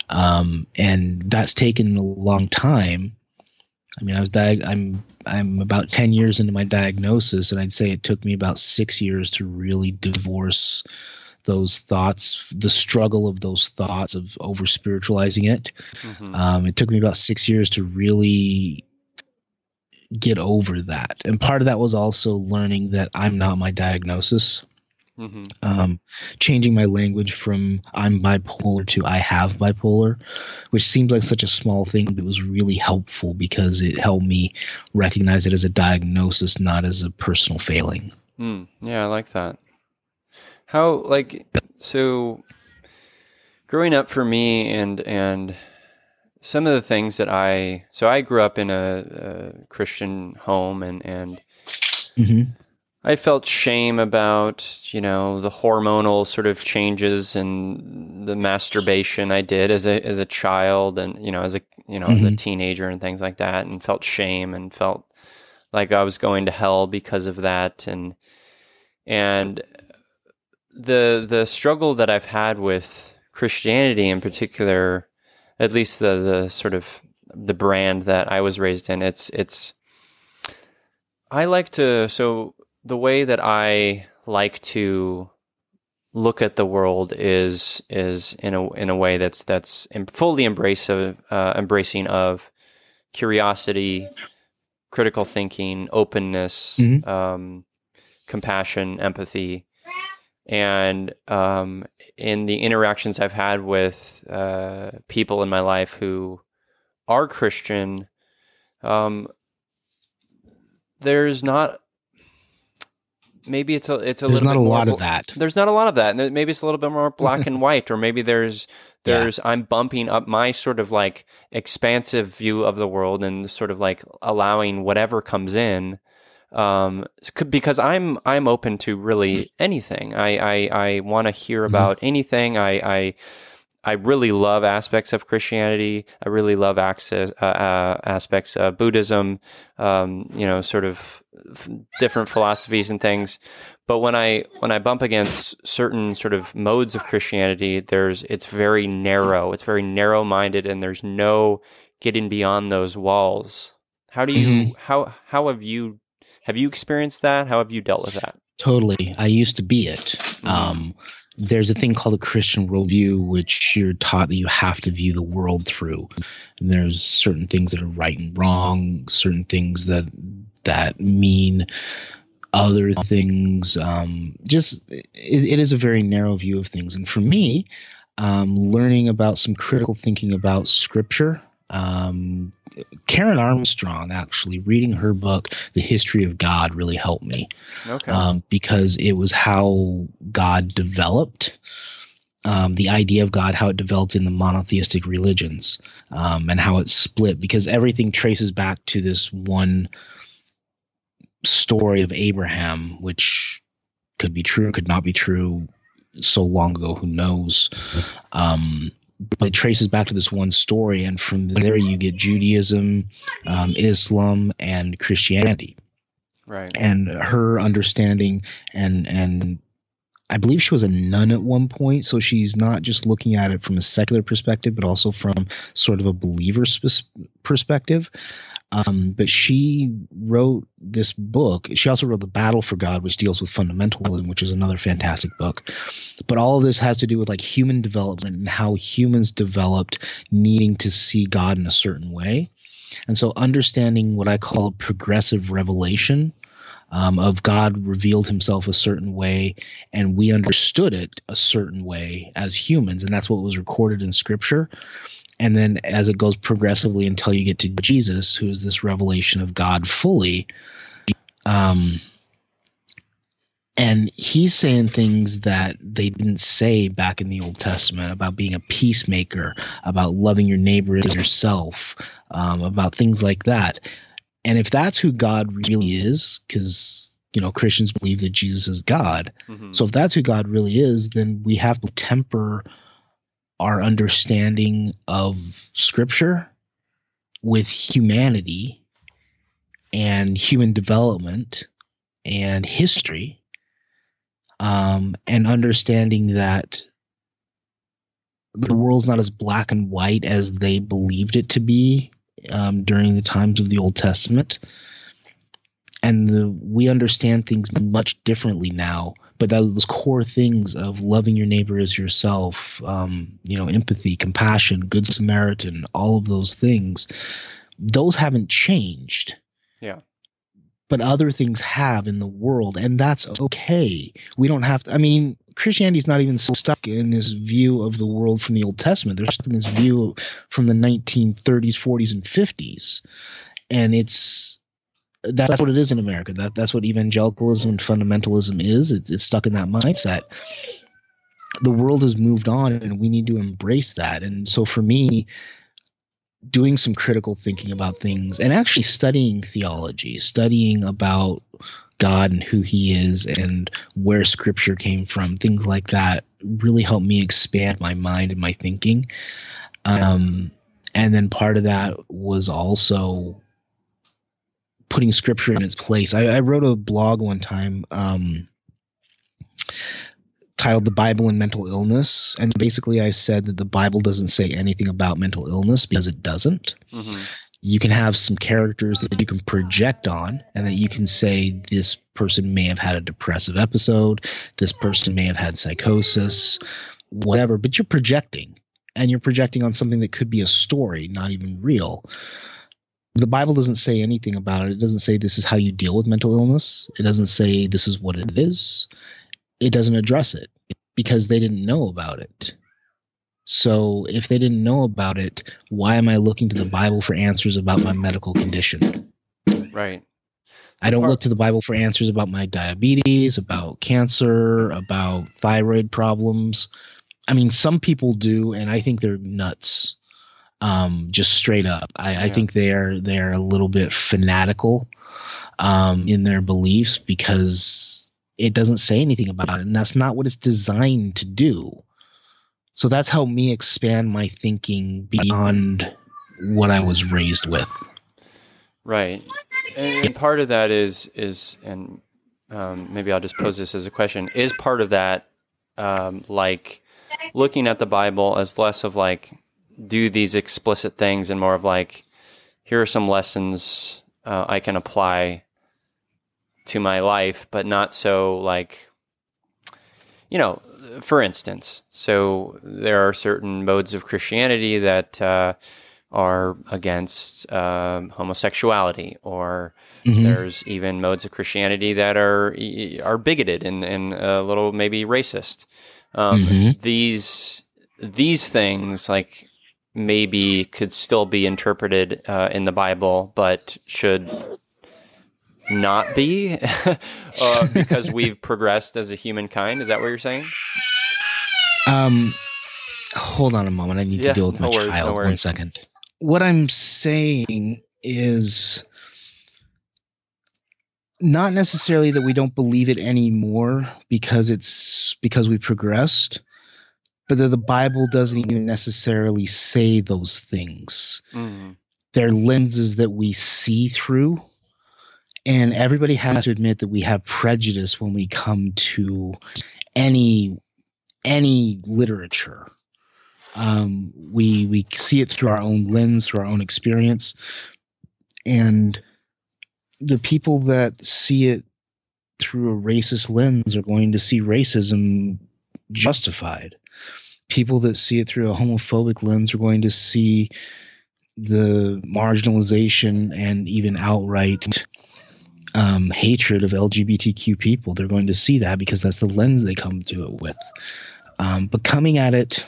And that's taken a long time. I mean, I'm about 10 years into my diagnosis, and I'd say it took me about 6 years to really divorce those thoughts, the struggle of those thoughts of over spiritualizing it. Mm-hmm. It took me about 6 years to really get over that. And part of that was also learning that I'm not my diagnosis. Mm-hmm. Changing my language from I'm bipolar to I have bipolar, which seems like such a small thing, but was really helpful because it helped me recognize it as a diagnosis, not as a personal failing. Yeah, I like that. So growing up for me and some of the things that I grew up in a Christian home and mm-hmm. I felt shame about, the hormonal sort of changes and the masturbation I did as a child and, as a mm-hmm. teenager and things like that, and felt shame and felt like I was going to hell because of that. And the struggle that I've had with Christianity in particular, at least the sort of the brand that I was raised in, the way that I like to look at the world is in a way that's fully embracing of curiosity, critical thinking, openness, mm-hmm. Compassion, empathy, and in the interactions I've had with people in my life who are Christian, there's not. Maybe it's a there's little not bit a more lot of that. There's not a lot of that. And maybe it's a little bit more black and white, or maybe there's I'm bumping up my sort of like expansive view of the world and sort of like allowing whatever comes in, because I'm open to really anything. I want to hear about mm-hmm. anything. I really love aspects of Christianity. I really love aspects of Buddhism, sort of different philosophies and things. But when I bump against certain sort of modes of Christianity, it's very narrow. It's very narrow-minded, and there's no getting beyond those walls. How do you mm-hmm. how have you experienced that? How have you dealt with that? Totally. I used to be it. Mm-hmm. There's a thing called a Christian worldview, which you're taught that you have to view the world through. And there's certain things that are right and wrong, certain things that mean other things. It is a very narrow view of things. And for me, learning about some critical thinking about scripture. Karen Armstrong, actually, reading her book, The History of God, really helped me. Okay. Because it was how God developed, the idea of God, how it developed in the monotheistic religions, and how it split, because everything traces back to this one story of Abraham, which could be true, could not be true, so long ago, who knows? But it traces back to this one story, and from there you get Judaism, Islam, and Christianity. Right. And her understanding, and I believe she was a nun at one point, so she's not just looking at it from a secular perspective, but also from sort of a believer's perspective. But she wrote this book. She also wrote The Battle for God, which deals with fundamentalism, which is another fantastic book. But all of this has to do with like human development and how humans developed needing to see God in a certain way. And so understanding what I call progressive revelation, of God revealed himself a certain way, and we understood it a certain way as humans, and that's what was recorded in Scripture. And then as it goes progressively until you get to Jesus, who is this revelation of God fully, and he's saying things that they didn't say back in the Old Testament about being a peacemaker, about loving your neighbor as yourself, about things like that. And if that's who God really is, because, you know, Christians believe that Jesus is God. Mm-hmm. So if that's who God really is, then we have to temper our understanding of Scripture with humanity and human development and history, and understanding that the world's not as black and white as they believed it to be during the times of the Old Testament. And we understand things much differently now, but those core things of loving your neighbor as yourself, empathy, compassion, good Samaritan, all of those things, those haven't changed. Yeah. But other things have in the world, and that's okay. We don't have to, I mean, Christianity's not even stuck in this view of the world from the Old Testament. They're stuck in this view from the 1930s, 40s, and 50s. And that's what it is in America. That's what evangelicalism and fundamentalism is. It's stuck in that mindset. The world has moved on, and we need to embrace that. And so for me, doing some critical thinking about things and actually studying theology, studying about God and who he is and where Scripture came from, things like that really helped me expand my mind and my thinking. And then part of that was also putting Scripture in its place. I wrote a blog one time titled The Bible and Mental Illness, and basically I said that the Bible doesn't say anything about mental illness because it doesn't. Mm-hmm. You can have some characters that you can project on, and that you can say this person may have had a depressive episode, this person may have had psychosis, whatever, but you're projecting, and you're projecting on something that could be a story, not even real. The Bible doesn't say anything about it. It doesn't say this is how you deal with mental illness. It doesn't say this is what it is. It doesn't address it because they didn't know about it. So if they didn't know about it, why am I looking to the Bible for answers about my medical condition? Right. I don't look to the Bible for answers about my diabetes, about cancer, about thyroid problems. I mean, some people do, and I think they're nuts. Just straight up. I think they're a little bit fanatical in their beliefs because it doesn't say anything about it, and that's not what it's designed to do. So that's helped me expand my thinking beyond what I was raised with. Right. And part of that is and maybe I'll just pose this as a question, is part of that like looking at the Bible as less of like do these explicit things and more of like, here are some lessons I can apply to my life, but not so like, for instance, so there are certain modes of Christianity that are against homosexuality, or there's even modes of Christianity that are bigoted and a little maybe racist. These these things, like, maybe could still be interpreted in the Bible, but should not be because we've progressed as a humankind. Is that what you're saying? Hold on a moment. I need to deal with my child. 1 second. What I'm saying is not necessarily that we don't believe it anymore because we progressed, but that the Bible doesn't even necessarily say those things. Mm. They're lenses that we see through. And everybody has to admit that we have prejudice when we come to any literature. We see it through our own lens, through our own experience. And the people that see it through a racist lens are going to see racism justified. People that see it through a homophobic lens are going to see the marginalization and even outright hatred of LGBTQ people. They're going to see that because that's the lens they come to it with. But coming at it,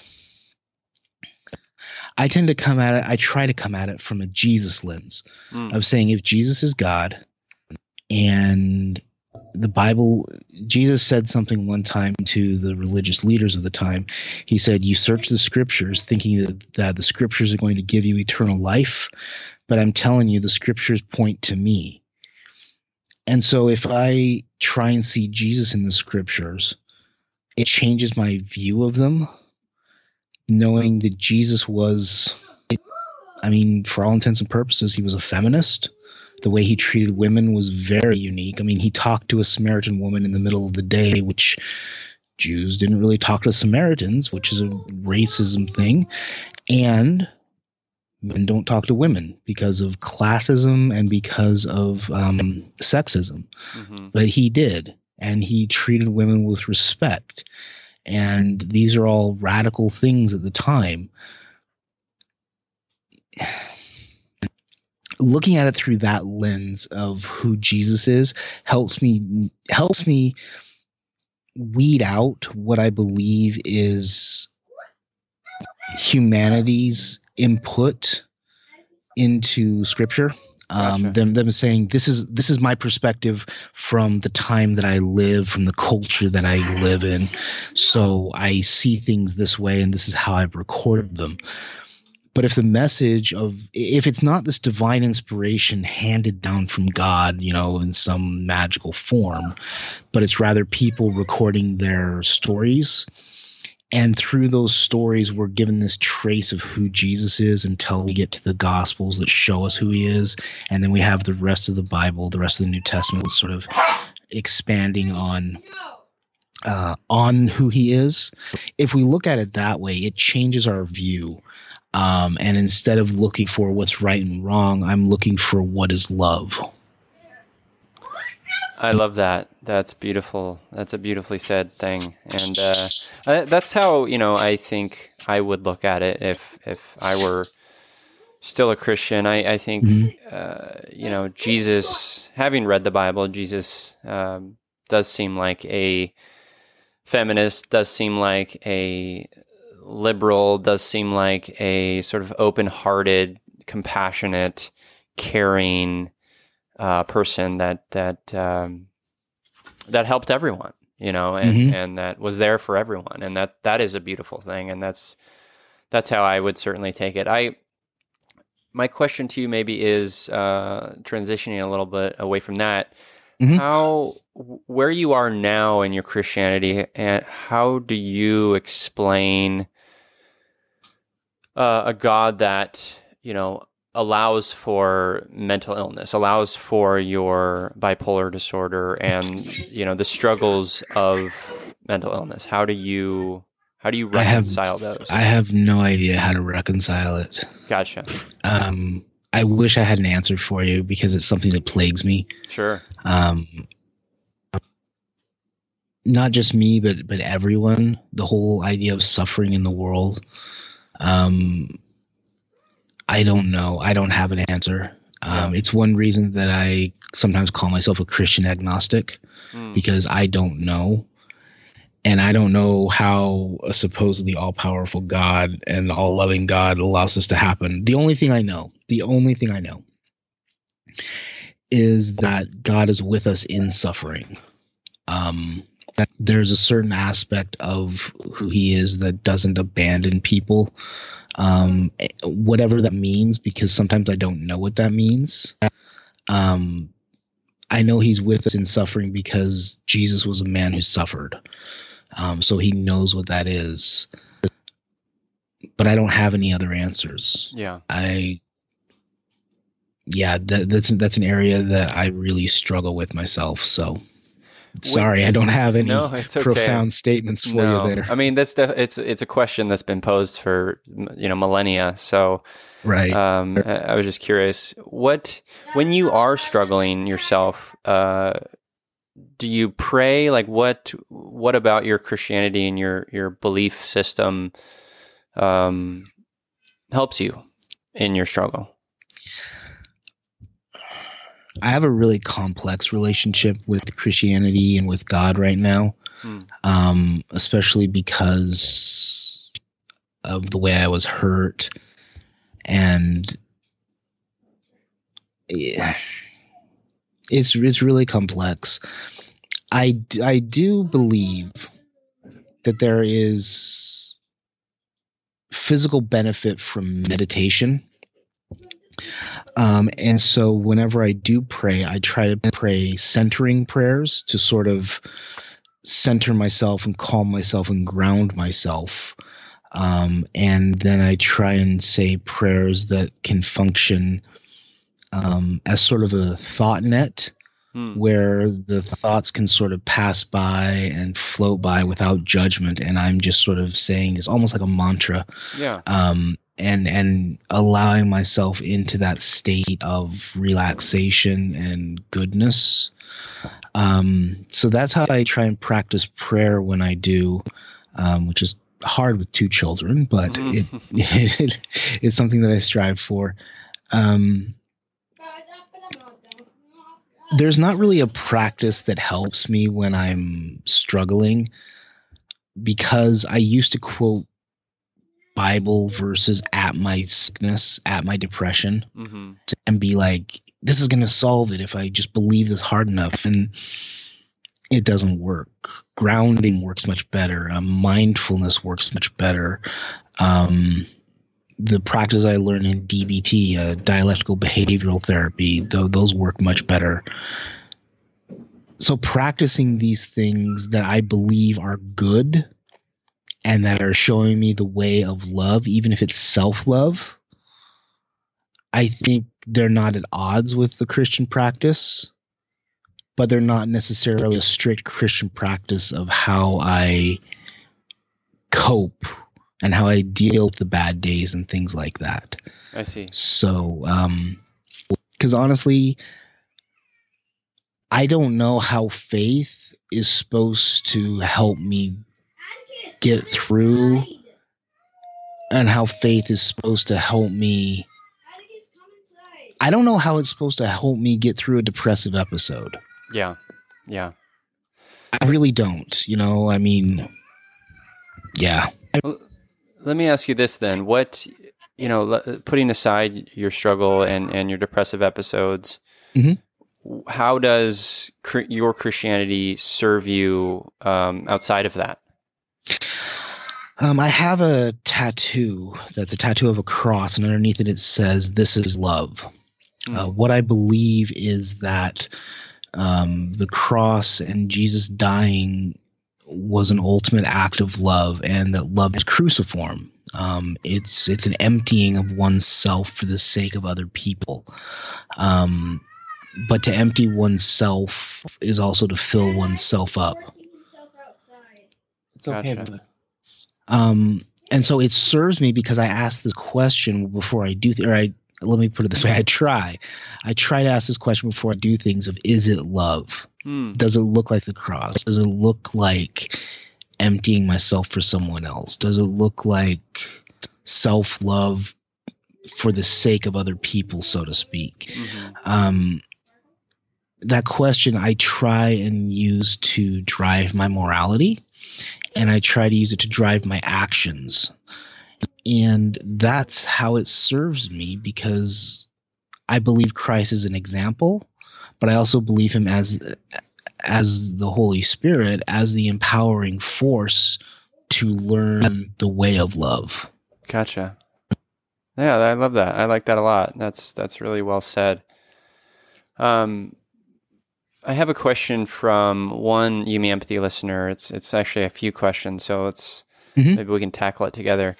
I try to come at it from a Jesus lens of saying, if Jesus is God and the Bible, Jesus said something one time to the religious leaders of the time. He said, you search the scriptures thinking that the scriptures are going to give you eternal life, but I'm telling you, the scriptures point to me. And so if I try and see Jesus in the scriptures, it changes my view of them, knowing that Jesus was, for all intents and purposes, he was a feminist. The way he treated women was very unique. He talked to a Samaritan woman in the middle of the day, which Jews didn't really talk to Samaritans, which is a racism thing. And men don't talk to women because of classism and because of sexism. Mm-hmm. But he did, and he treated women with respect. And these are all radical things at the time. Looking at it through that lens of who Jesus is helps me weed out what I believe is humanity's input into scripture. Gotcha. Them saying this is my perspective from the time that I live, from the culture that I live in. So I see things this way, and this is how I've recorded them. But if it's not this divine inspiration handed down from God, in some magical form, but it's rather people recording their stories, and through those stories, we're given this trace of who Jesus is until we get to the Gospels that show us who he is. And then we have the rest of the Bible, the rest of the New Testament sort of expanding on who he is. If we look at it that way, it changes our view. And instead of looking for what's right and wrong, I'm looking for what is love. I love that. That's beautiful. That's a beautifully said thing. And that's how, I think I would look at it if I were still a Christian. I think, mm-hmm. Jesus, having read the Bible, Jesus does seem like a feminist, does seem like a liberal, does seem like a sort of open-hearted, compassionate, caring person that helped everyone, and mm-hmm. and that was there for everyone, and that is a beautiful thing, and that's how I would certainly take it. My question to you maybe is transitioning a little bit away from that. Mm-hmm. Where you are now in your Christianity, and how do you explain a God that allows for mental illness, allows for your bipolar disorder, and the struggles of mental illness? How do you reconcile those? I have no idea how to reconcile it. Gotcha. I wish I had an answer for you because it's something that plagues me. Sure. Not just me, but everyone. The whole idea of suffering in the world. I don't know. I don't have an answer. It's one reason that I sometimes call myself a Christian agnostic, because I don't know. And I don't know how a supposedly all-powerful God and all-loving God allows this to happen. The only thing I know is that God is with us in suffering. That there's a certain aspect of who he is that doesn't abandon people, whatever that means, because sometimes I don't know what that means. I know he's with us in suffering because Jesus was a man who suffered. So he knows what that is. But I don't have any other answers. Yeah. That's an area that I really struggle with myself. So sorry, I don't have any it's okay. profound statements for you there. I mean, it's a question that's been posed for millennia. So right. I was just curious, when you are struggling yourself, do you pray? Like what about your Christianity and your belief system helps you in your struggle? I have a really complex relationship with Christianity and with God right now, especially because of the way I was hurt. And it's really complex. I do believe that there is physical benefit from meditation. And so whenever I do pray, I try to pray centering prayers to sort of center myself and calm myself and ground myself. And then I try and say prayers that can function as sort of a thought net, where the thoughts can sort of pass by and float by without judgment. And I'm just sort of saying it's almost like a mantra. Yeah. And allowing myself into that state of relaxation and goodness. So that's how I try and practice prayer when I do, which is hard with 2 children, but it's something that I strive for. There's not really a practice that helps me when I'm struggling, because I used to quote Bible verses at my sickness, at my depression, and be like, this is going to solve it if I just believe this hard enough. And it doesn't work. Grounding works much better. Mindfulness works much better. The practice I learned in DBT, dialectical behavioral therapy, those work much better. So practicing these things that I believe are good and that are showing me the way of love, even if it's self-love, I think they're not at odds with the Christian practice, but they're not necessarily a strict Christian practice of how I cope and how I deal with the bad days and things like that. I see. So, because honestly, I don't know how faith is supposed to help me get through, and how faith is supposed to help me. I don't know how it's supposed to help me get through a depressive episode. Yeah. I really don't. I mean, yeah. Well, let me ask you this then. What, putting aside your struggle and your depressive episodes, how does your Christianity serve you outside of that? I have a tattoo that's a tattoo of a cross, and underneath it says, "This is love." What I believe is that the cross and Jesus dying was an ultimate act of love, and that love is cruciform. It's an emptying of oneself for the sake of other people. But to empty oneself is also to fill oneself up. It's okay. Gotcha. And so it serves me because I ask this question before I do let me put it this way. I try to ask this question before I do things of, is it love? Does it look like the cross? Does it look like emptying myself for someone else? Does it look like self-love for the sake of other people, so to speak? That question I try and use to drive my morality. and I try to use it to drive my actions. And that's how it serves me, because I believe Christ is an example, but I also believe him as the Holy Spirit, as the empowering force to learn the way of love. Gotcha. Yeah, I love that. I like that a lot. That's really well said. I have a question from one You Me Empathy listener. It's actually a few questions, so maybe we can tackle it together.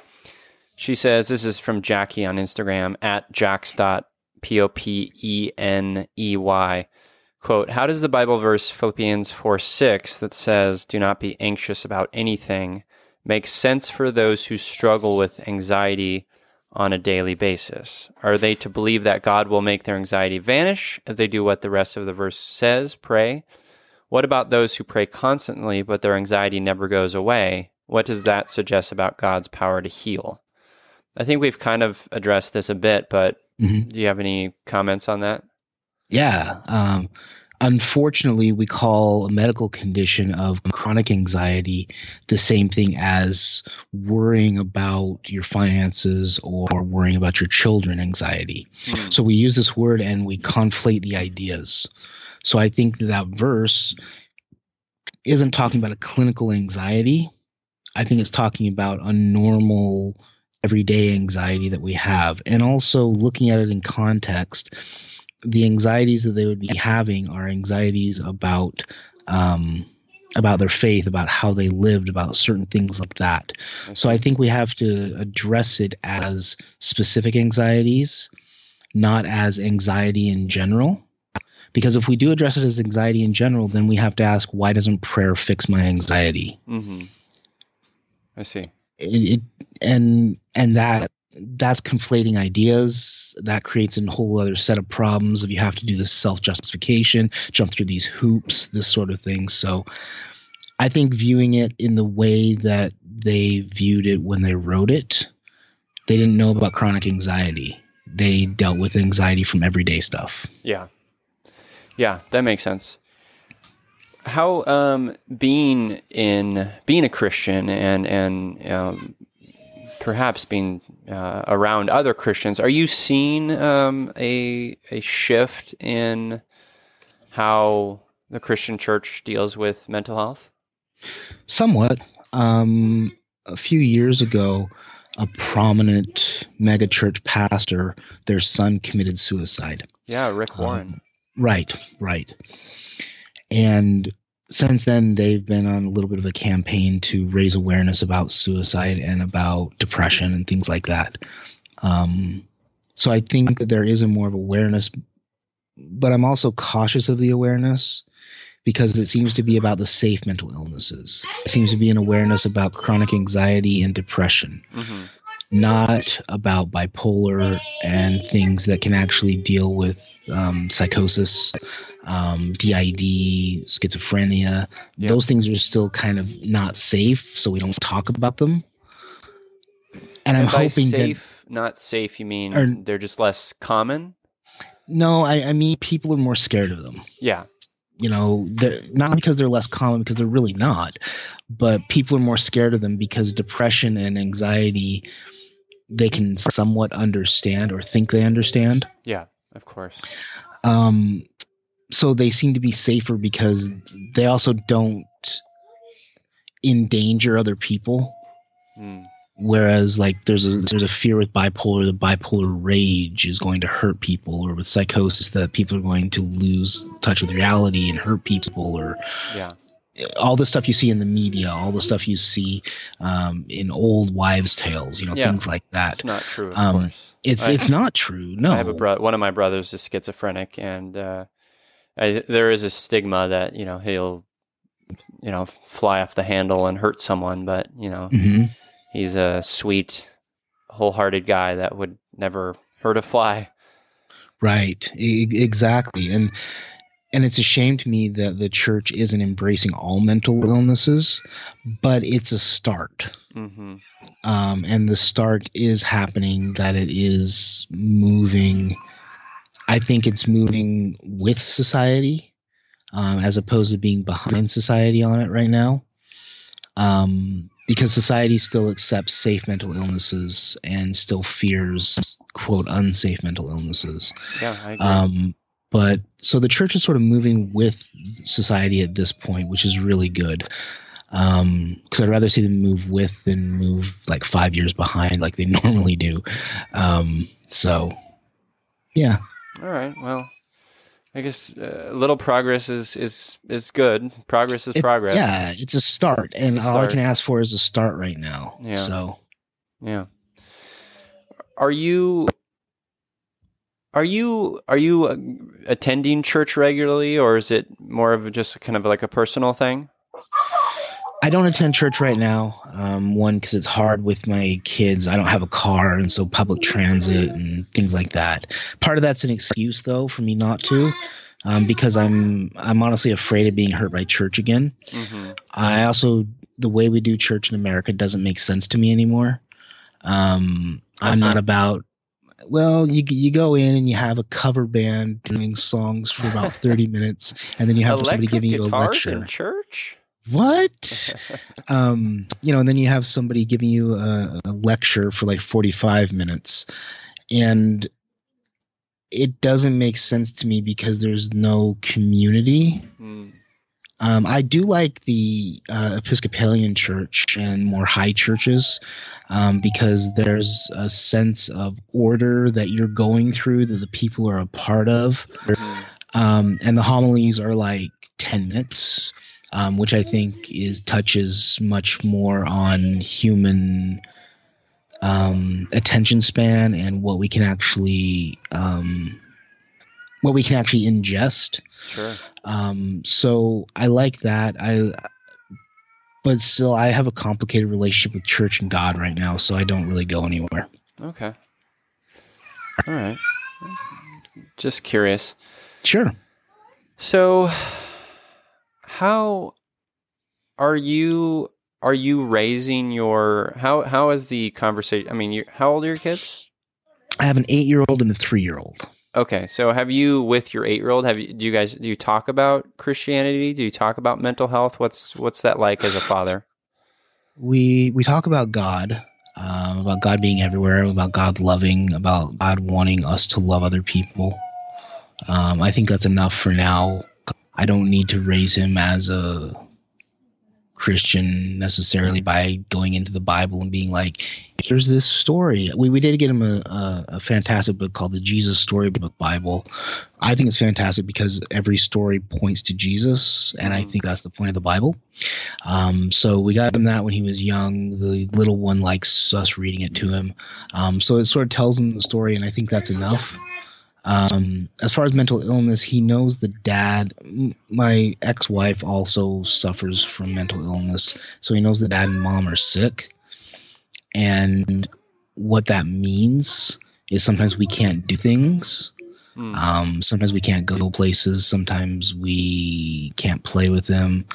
She says, this is from Jackie on Instagram, at jax.popeney. Quote, how does the Bible verse Philippians 4:6 that says, do not be anxious about anything, make sense for those who struggle with anxiety on a daily basis? Are they to believe that God will make their anxiety vanish if they do what the rest of the verse says, pray? What about those who pray constantly, but their anxiety never goes away? What does that suggest about God's power to heal? I think we've kind of addressed this a bit, but do you have any comments on that? Yeah. Unfortunately, we call a medical condition of chronic anxiety the same thing as worrying about your finances or worrying about your children anxiety. So we use this word and we conflate the ideas. So I think that verse isn't talking about a clinical anxiety. I think it's talking about a normal everyday anxiety that we have. And also looking at it in context, the anxieties that they would be having are anxieties about their faith, about how they lived, about certain things like that. So I think we have to address it as specific anxieties, not as anxiety in general. Because if we do address it as anxiety in general, then we have to ask, why doesn't prayer fix my anxiety? I see. That's conflating ideas. That creates a whole other set of problems if you have to do this self-justification, jump through these hoops, this sort of thing. So I think viewing it in the way that they viewed it when they wrote it, they didn't know about chronic anxiety. They dealt with anxiety from everyday stuff. Yeah, that makes sense. How being a Christian and perhaps being around other Christians, are you seeing a shift in how the Christian church deals with mental health? Somewhat. A few years ago, a prominent megachurch pastor, their son committed suicide. Yeah, Rick Warren. Right. And since then, they've been on a little bit of a campaign to raise awareness about suicide and about depression and things like that. So I think that there is a more of awareness, but I'm also cautious of the awareness because it seems to be about the safe mental illnesses. It seems to be an awareness about chronic anxiety and depression, not about bipolar and things that can actually deal with psychosis, DID, schizophrenia. Yep. Those things are still kind of not safe, so we don't talk about them. And I'm hoping safe, not safe, you mean they're just less common? No, I mean people are more scared of them. Yeah. Not because they're less common, because they're really not, but people are more scared of them because depression and anxiety, they can somewhat understand or think they understand. Yeah, of course. So they seem to be safer because they also don't endanger other people. Whereas like there's a fear with bipolar, the bipolar rage is going to hurt people, or with psychosis that people are going to lose touch with reality and hurt people, or all the stuff you see in the media, all the stuff you see in old wives' tales, things like that. It's not true, of course. It's not true. No, I have one of my brothers is schizophrenic, and there is a stigma that he'll fly off the handle and hurt someone, but he's a sweet, wholehearted guy that would never hurt a fly. Right, exactly, and it's a shame to me that the church isn't embracing all mental illnesses, but it's a start. And the start is happening, that it is moving. I think it's moving with society as opposed to being behind society on it right now. Because society still accepts safe mental illnesses and still fears, quote, unsafe mental illnesses. Yeah, I agree. But so the church is sort of moving with society at this point, which is really good. Because I'd rather see them move with than move like 5 years behind like they normally do. So, yeah. All right. Well, I guess little progress is good. Progress is progress. Yeah, it's a start, and It's a all I start. can ask for is a start right now. Yeah. So, Yeah. Are you attending church regularly, or is it more of just kind of like a personal thing? I don't attend church right now. One, because it's hard with my kids. I don't have a car, and so public transit and things like that. Part of that's an excuse, though, for me not to, because I'm honestly afraid of being hurt by church again. Mm-hmm. I also, the way we do church in America doesn't make sense to me anymore. I'm not about. Well, you go in and you have a cover band doing songs for about 30 minutes, and then you have somebody giving you a lecture. In church? What? And then you have somebody giving you a lecture for like 45 minutes, and it doesn't make sense to me because there's no community. Mm. I do like the Episcopalian church and more high churches because there's a sense of order that you're going through that the people are a part of. Mm-hmm. And the homilies are like 10 minutes, which I think touches much more on human attention span and what we can actually ingest. Sure. So I like that. But still, I have a complicated relationship with church and God right now, so I don't really go anywhere. Okay. All right. Just curious. Sure. So, how are you raising your? How is the conversation? I mean, how old are your kids? I have an 8-year-old and a 3-year-old. Okay, so have you, with your 8-year-old, do you talk about Christianity? Do you talk about mental health? What's that like as a father? We talk about God being everywhere, about God loving, about God wanting us to love other people. I think that's enough for now. I don't need to raise him as a Christian necessarily by going into the Bible and being like, here's this story. We did get him a fantastic book called the Jesus Storybook Bible. I think it's fantastic because every story points to Jesus, and I think that's the point of the Bible. So we got him that when he was young. The little one likes us reading it to him. So it sort of tells him the story, and I think that's enough. As far as mental illness, he knows the dad. My ex-wife also suffers from mental illness, so he knows the dad and mom are sick. And what that means is sometimes we can't do things. Sometimes we can't go places. Sometimes we can't play with them.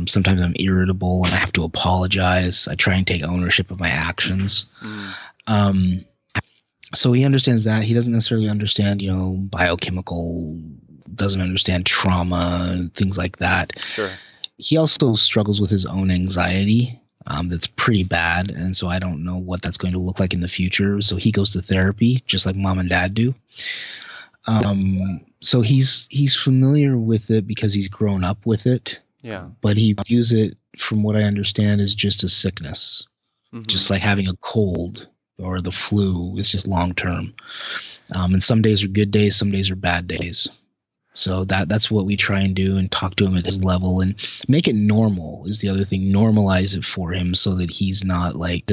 Sometimes I'm irritable and I have to apologize. I try and take ownership of my actions. So he understands that. He doesn't necessarily understand, biochemical, doesn't understand trauma, things like that. Sure. He also struggles with his own anxiety. That's pretty bad. And so I don't know what that's going to look like in the future. So he goes to therapy, just like mom and dad do. So he's familiar with it because he's grown up with it. Yeah. But he views it, from what I understand, as just a sickness, just like having a cold or the flu. It's just long term. And some days are good days, some days are bad days. So that's what we try and do, and talk to him at his level and make it normal is the other thing. Normalize it for him so that he's not like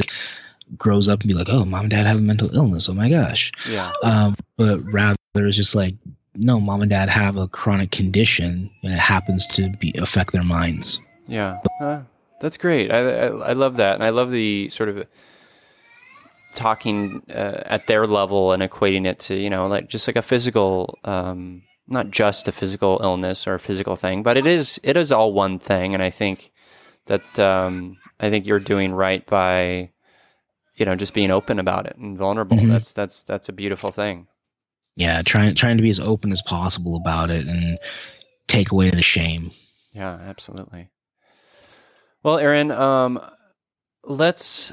grows up and be like, oh, mom and dad have a mental illness. Oh my gosh. Yeah. But rather it's just like, no, mom and dad have a chronic condition and it happens to affect their minds. Yeah. That's great. I love that. And I love the sort of talking at their level and equating it to, like just like a physical, not just a physical illness or a physical thing, but it is all one thing. And I think that you're doing right by, just being open about it and vulnerable. That's a beautiful thing. Yeah. Trying to be as open as possible about it and take away the shame. Yeah, absolutely. Well, Aaron, let's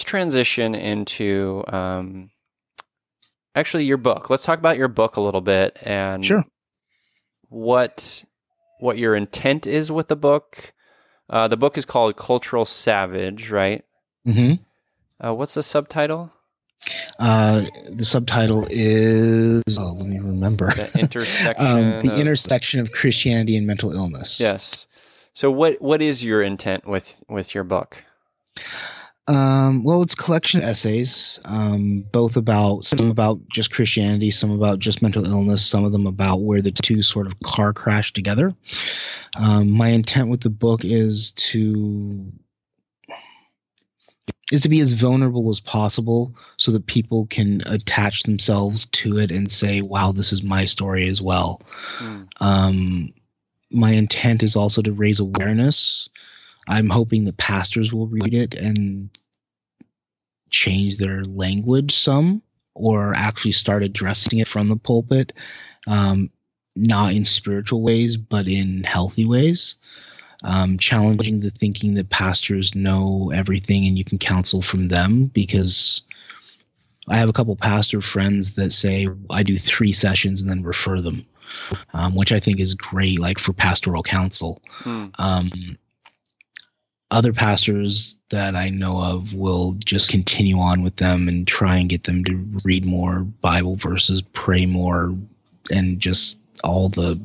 transition into actually your book. Let's talk about your book a little bit and Sure. what your intent is with the book. The book is called Cultural Savage, right? Mm-hmm. What's the subtitle? The subtitle is, let me remember. The intersection. The intersection of Christianity and mental illness. Yes. So what is your intent with your book? Well, it's a collection of essays, both some about just Christianity, some about just mental illness, some of them about where the two sort of car crash together. My intent with the book is to be as vulnerable as possible so that people can attach themselves to it and say, wow, this is my story as well. My intent is also to raise awareness. I'm hoping that pastors will read it and change their language some, or actually start addressing it from the pulpit, not in spiritual ways, but in healthy ways. Challenging the thinking that pastors know everything and you can counsel from them, because I have a couple pastor friends that say I do 3 sessions and then refer them, which I think is great, like for pastoral counsel. Other pastors that I know of will just continue on with them and try and get them to read more Bible verses, pray more, and just all the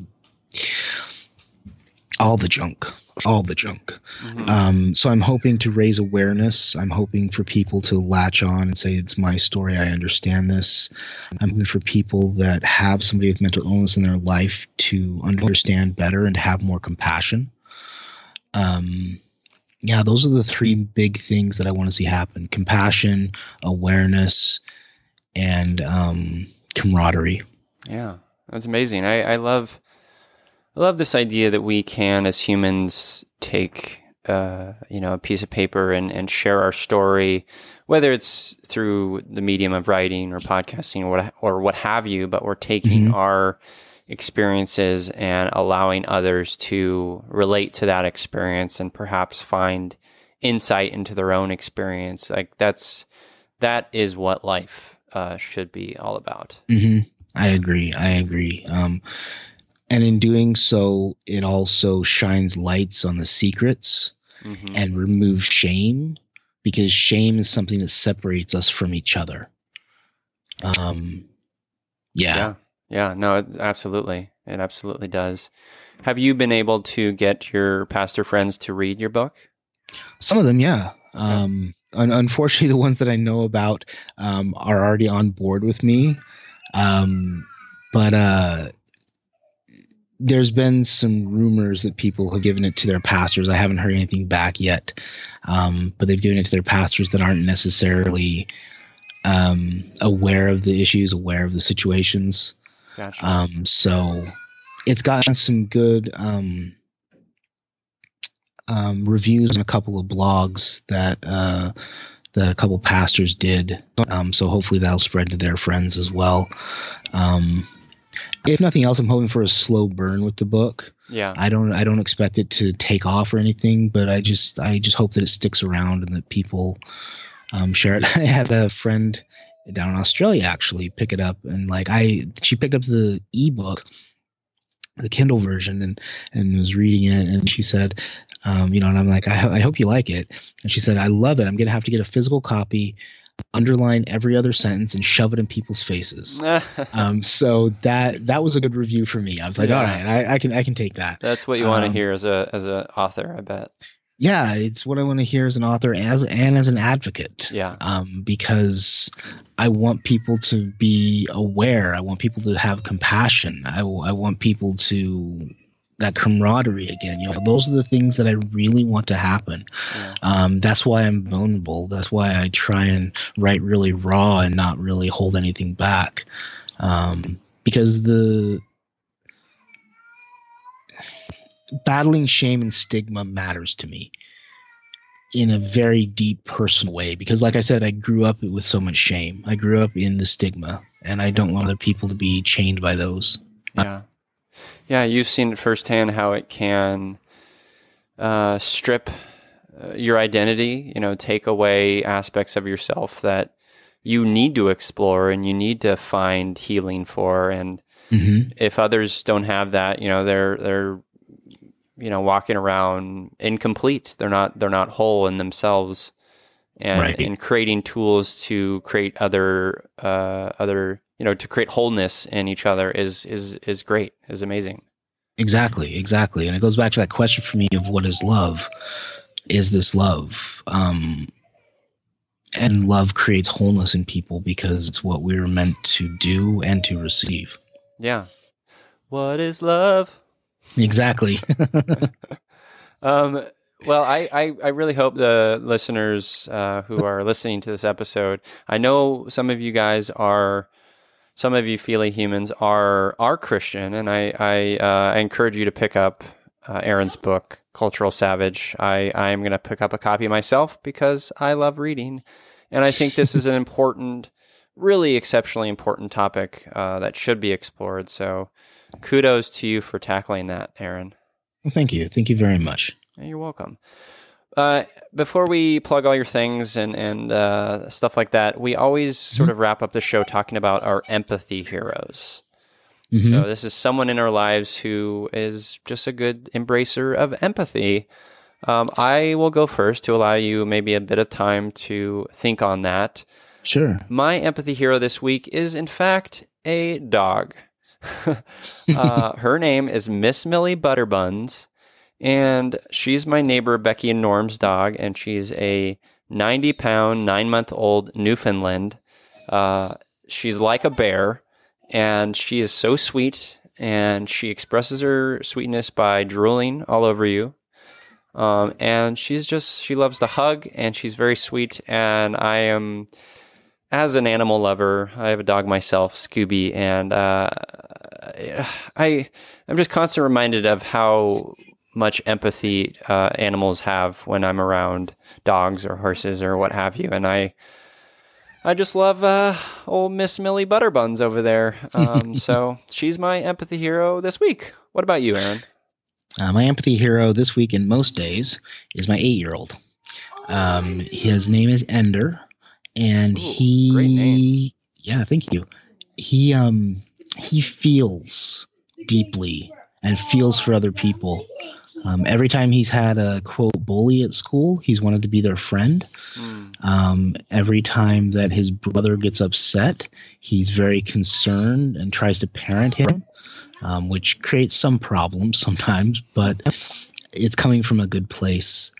junk. So I'm hoping to raise awareness. I'm hoping for people to latch on and say, it's my story, I understand this. I'm hoping for people that have somebody with mental illness in their life to understand better and to have more compassion. Yeah, those are the 3 big things that I want to see happen: compassion, awareness, and camaraderie. Yeah, that's amazing. I love this idea that we can, as humans, take a piece of paper and share our story, whether it's through the medium of writing or podcasting or what have you. But we're taking our experiences and allowing others to relate to that experience and perhaps find insight into their own experience. Like that is what life should be all about. I agree. And in doing so, it also shines lights on the secrets and removes shame, because shame is something that separates us from each other. Yeah, no, absolutely. It absolutely does. Have you been able to get your pastor friends to read your book? Some of them, yeah. Okay. Unfortunately, the ones that I know about are already on board with me. But there's been some rumors that people have given it to their pastors. I haven't heard anything back yet, but they've given it to their pastors that aren't necessarily aware of the issues, aware of the situations. Gotcha. So it's gotten some good reviews on a couple of blogs that a couple pastors did. So hopefully that'll spread to their friends as well. If nothing else, I'm hoping for a slow burn with the book. Yeah. I don't expect it to take off or anything, but I just hope that it sticks around and that people share it. I had a friend down in Australia actually pick it up, and she picked up the ebook, the Kindle version, and was reading it, and she said, and I'm like, I hope you like it. And she said, I love it. I'm gonna have to get a physical copy, underline every other sentence, and shove it in people's faces. So that was a good review for me. I was like, all right, I can take that. That's what you want to hear as a author, I bet. Yeah, it's what I want to hear as an author as an advocate. Yeah. Because I want people to be aware. I want people to have compassion. I want people to that camaraderie again. Those are the things that I really want to happen. Yeah. That's why I'm vulnerable. That's why I try and write really raw and not really hold anything back. Because the battling shame and stigma matters to me in a very deep personal way, because like I said, I grew up with so much shame. I grew up in the stigma, and I don't want other people to be chained by those. Yeah. You've seen it firsthand how it can strip your identity, take away aspects of yourself that you need to explore and you need to find healing for. And if others don't have that, they're walking around incomplete. They're not whole in themselves, and creating tools to create other to create wholeness in each other is great, is amazing. Exactly. And it goes back to that question for me of what is love? Is this love? And love creates wholeness in people because it's what we were meant to do and to receive. Yeah. What is love? Exactly. Well, I really hope the listeners who are listening to this episode, I know some of you Feely humans are Christian, and I encourage you to pick up Aaron's book, Cultural Savage. I am going to pick up a copy myself because I love reading, and I think this is an important, really exceptionally important topic that should be explored. So kudos to you for tackling that, Aaron. Well, thank you. Thank you very much. You're welcome. Before we plug all your things and stuff like that, we always sort of wrap up the show talking about our empathy heroes. So this is someone in our lives who is just a good embracer of empathy. I will go first to allow you maybe a bit of time to think on that. Sure. My empathy hero this week is, in fact, a dog. Her name is Miss Millie Butterbuns. And she's my neighbor Becky and Norm's dog, and she's a 90-pound, 9-month-old Newfoundland. She's like a bear, and she is so sweet, and she expresses her sweetness by drooling all over you. And she loves to hug, and she's very sweet, and I am, as an animal lover, I have a dog myself, Scooby, and I'm just constantly reminded of how much empathy animals have when I'm around dogs or horses or what have you. And I just love old Miss Millie Butterbuns over there. So she's my empathy hero this week. What about you, Aaron? My empathy hero this week and most days is my 8-year-old. His name is Ender, and great name. Yeah, thank you. He feels deeply and feels for other people. Every time he's had a, quote, bully at school, he's wanted to be their friend. Every time that his brother gets upset, he's very concerned and tries to parent him, which creates some problems sometimes, but it's coming from a good place.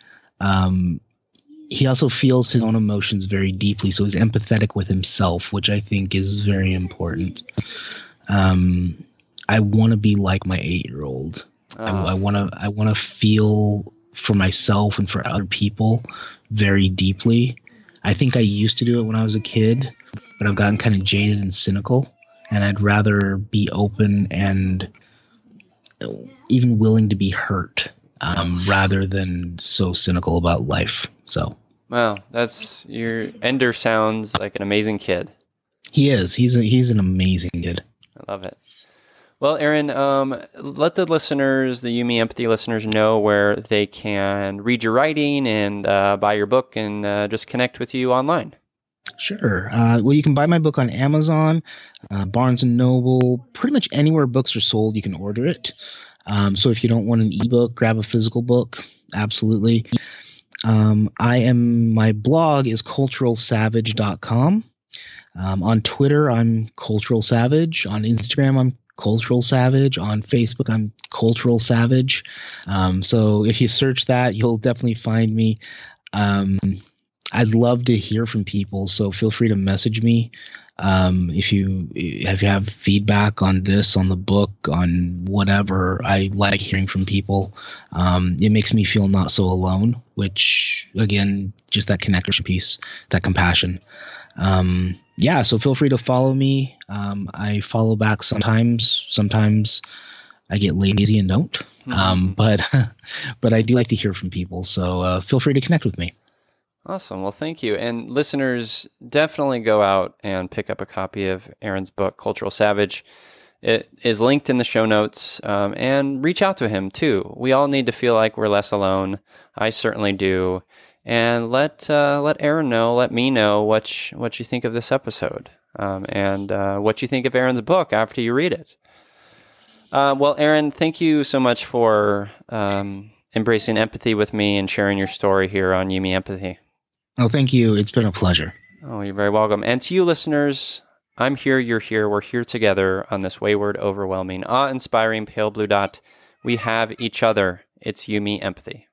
He also feels his own emotions very deeply, so he's empathetic with himself, which I think is very important. I want to be like my 8-year-old. I want to feel for myself and for other people very deeply. I think I used to do it when I was a kid, but I've gotten kind of jaded and cynical, and I'd rather be open and even willing to be hurt rather than so cynical about life. So, wow, your Ender sounds like an amazing kid. He is. He's an amazing kid. I love it. Well, Aaron, let the listeners, the Yumi Empathy listeners, know where they can read your writing and buy your book and just connect with you online. Sure. Well, you can buy my book on Amazon, Barnes & Noble, pretty much anywhere books are sold, you can order it. So if you don't want an ebook, grab a physical book. Absolutely. My blog is culturalsavage.com. On Twitter, I'm Cultural Savage. On Instagram, I'm Cultural Savage. On Facebook, I'm Cultural Savage. So if you search that, you'll definitely find me. I'd love to hear from people, so feel free to message me. If you have feedback on this, on the book, on whatever, I like hearing from people. It makes me feel not so alone, which, again, just that connection piece, that compassion. So feel free to follow me. I follow back sometimes. Sometimes I get lazy and don't. But I do like to hear from people. So feel free to connect with me. Awesome. Well, thank you. And listeners, definitely go out and pick up a copy of Aaron's book, Cultural Savage. It is linked in the show notes, and reach out to him too. We all need to feel like we're less alone. I certainly do. And let Aaron know, let me know what you think of this episode, and what you think of Aaron's book after you read it. Well, Aaron, thank you so much for embracing empathy with me and sharing your story here on Yumi Empathy. Oh, thank you. It's been a pleasure. Oh, you're very welcome. And to you listeners, I'm here, you're here, we're here together on this wayward, overwhelming, awe-inspiring pale blue dot. We have each other. It's Yumi Empathy.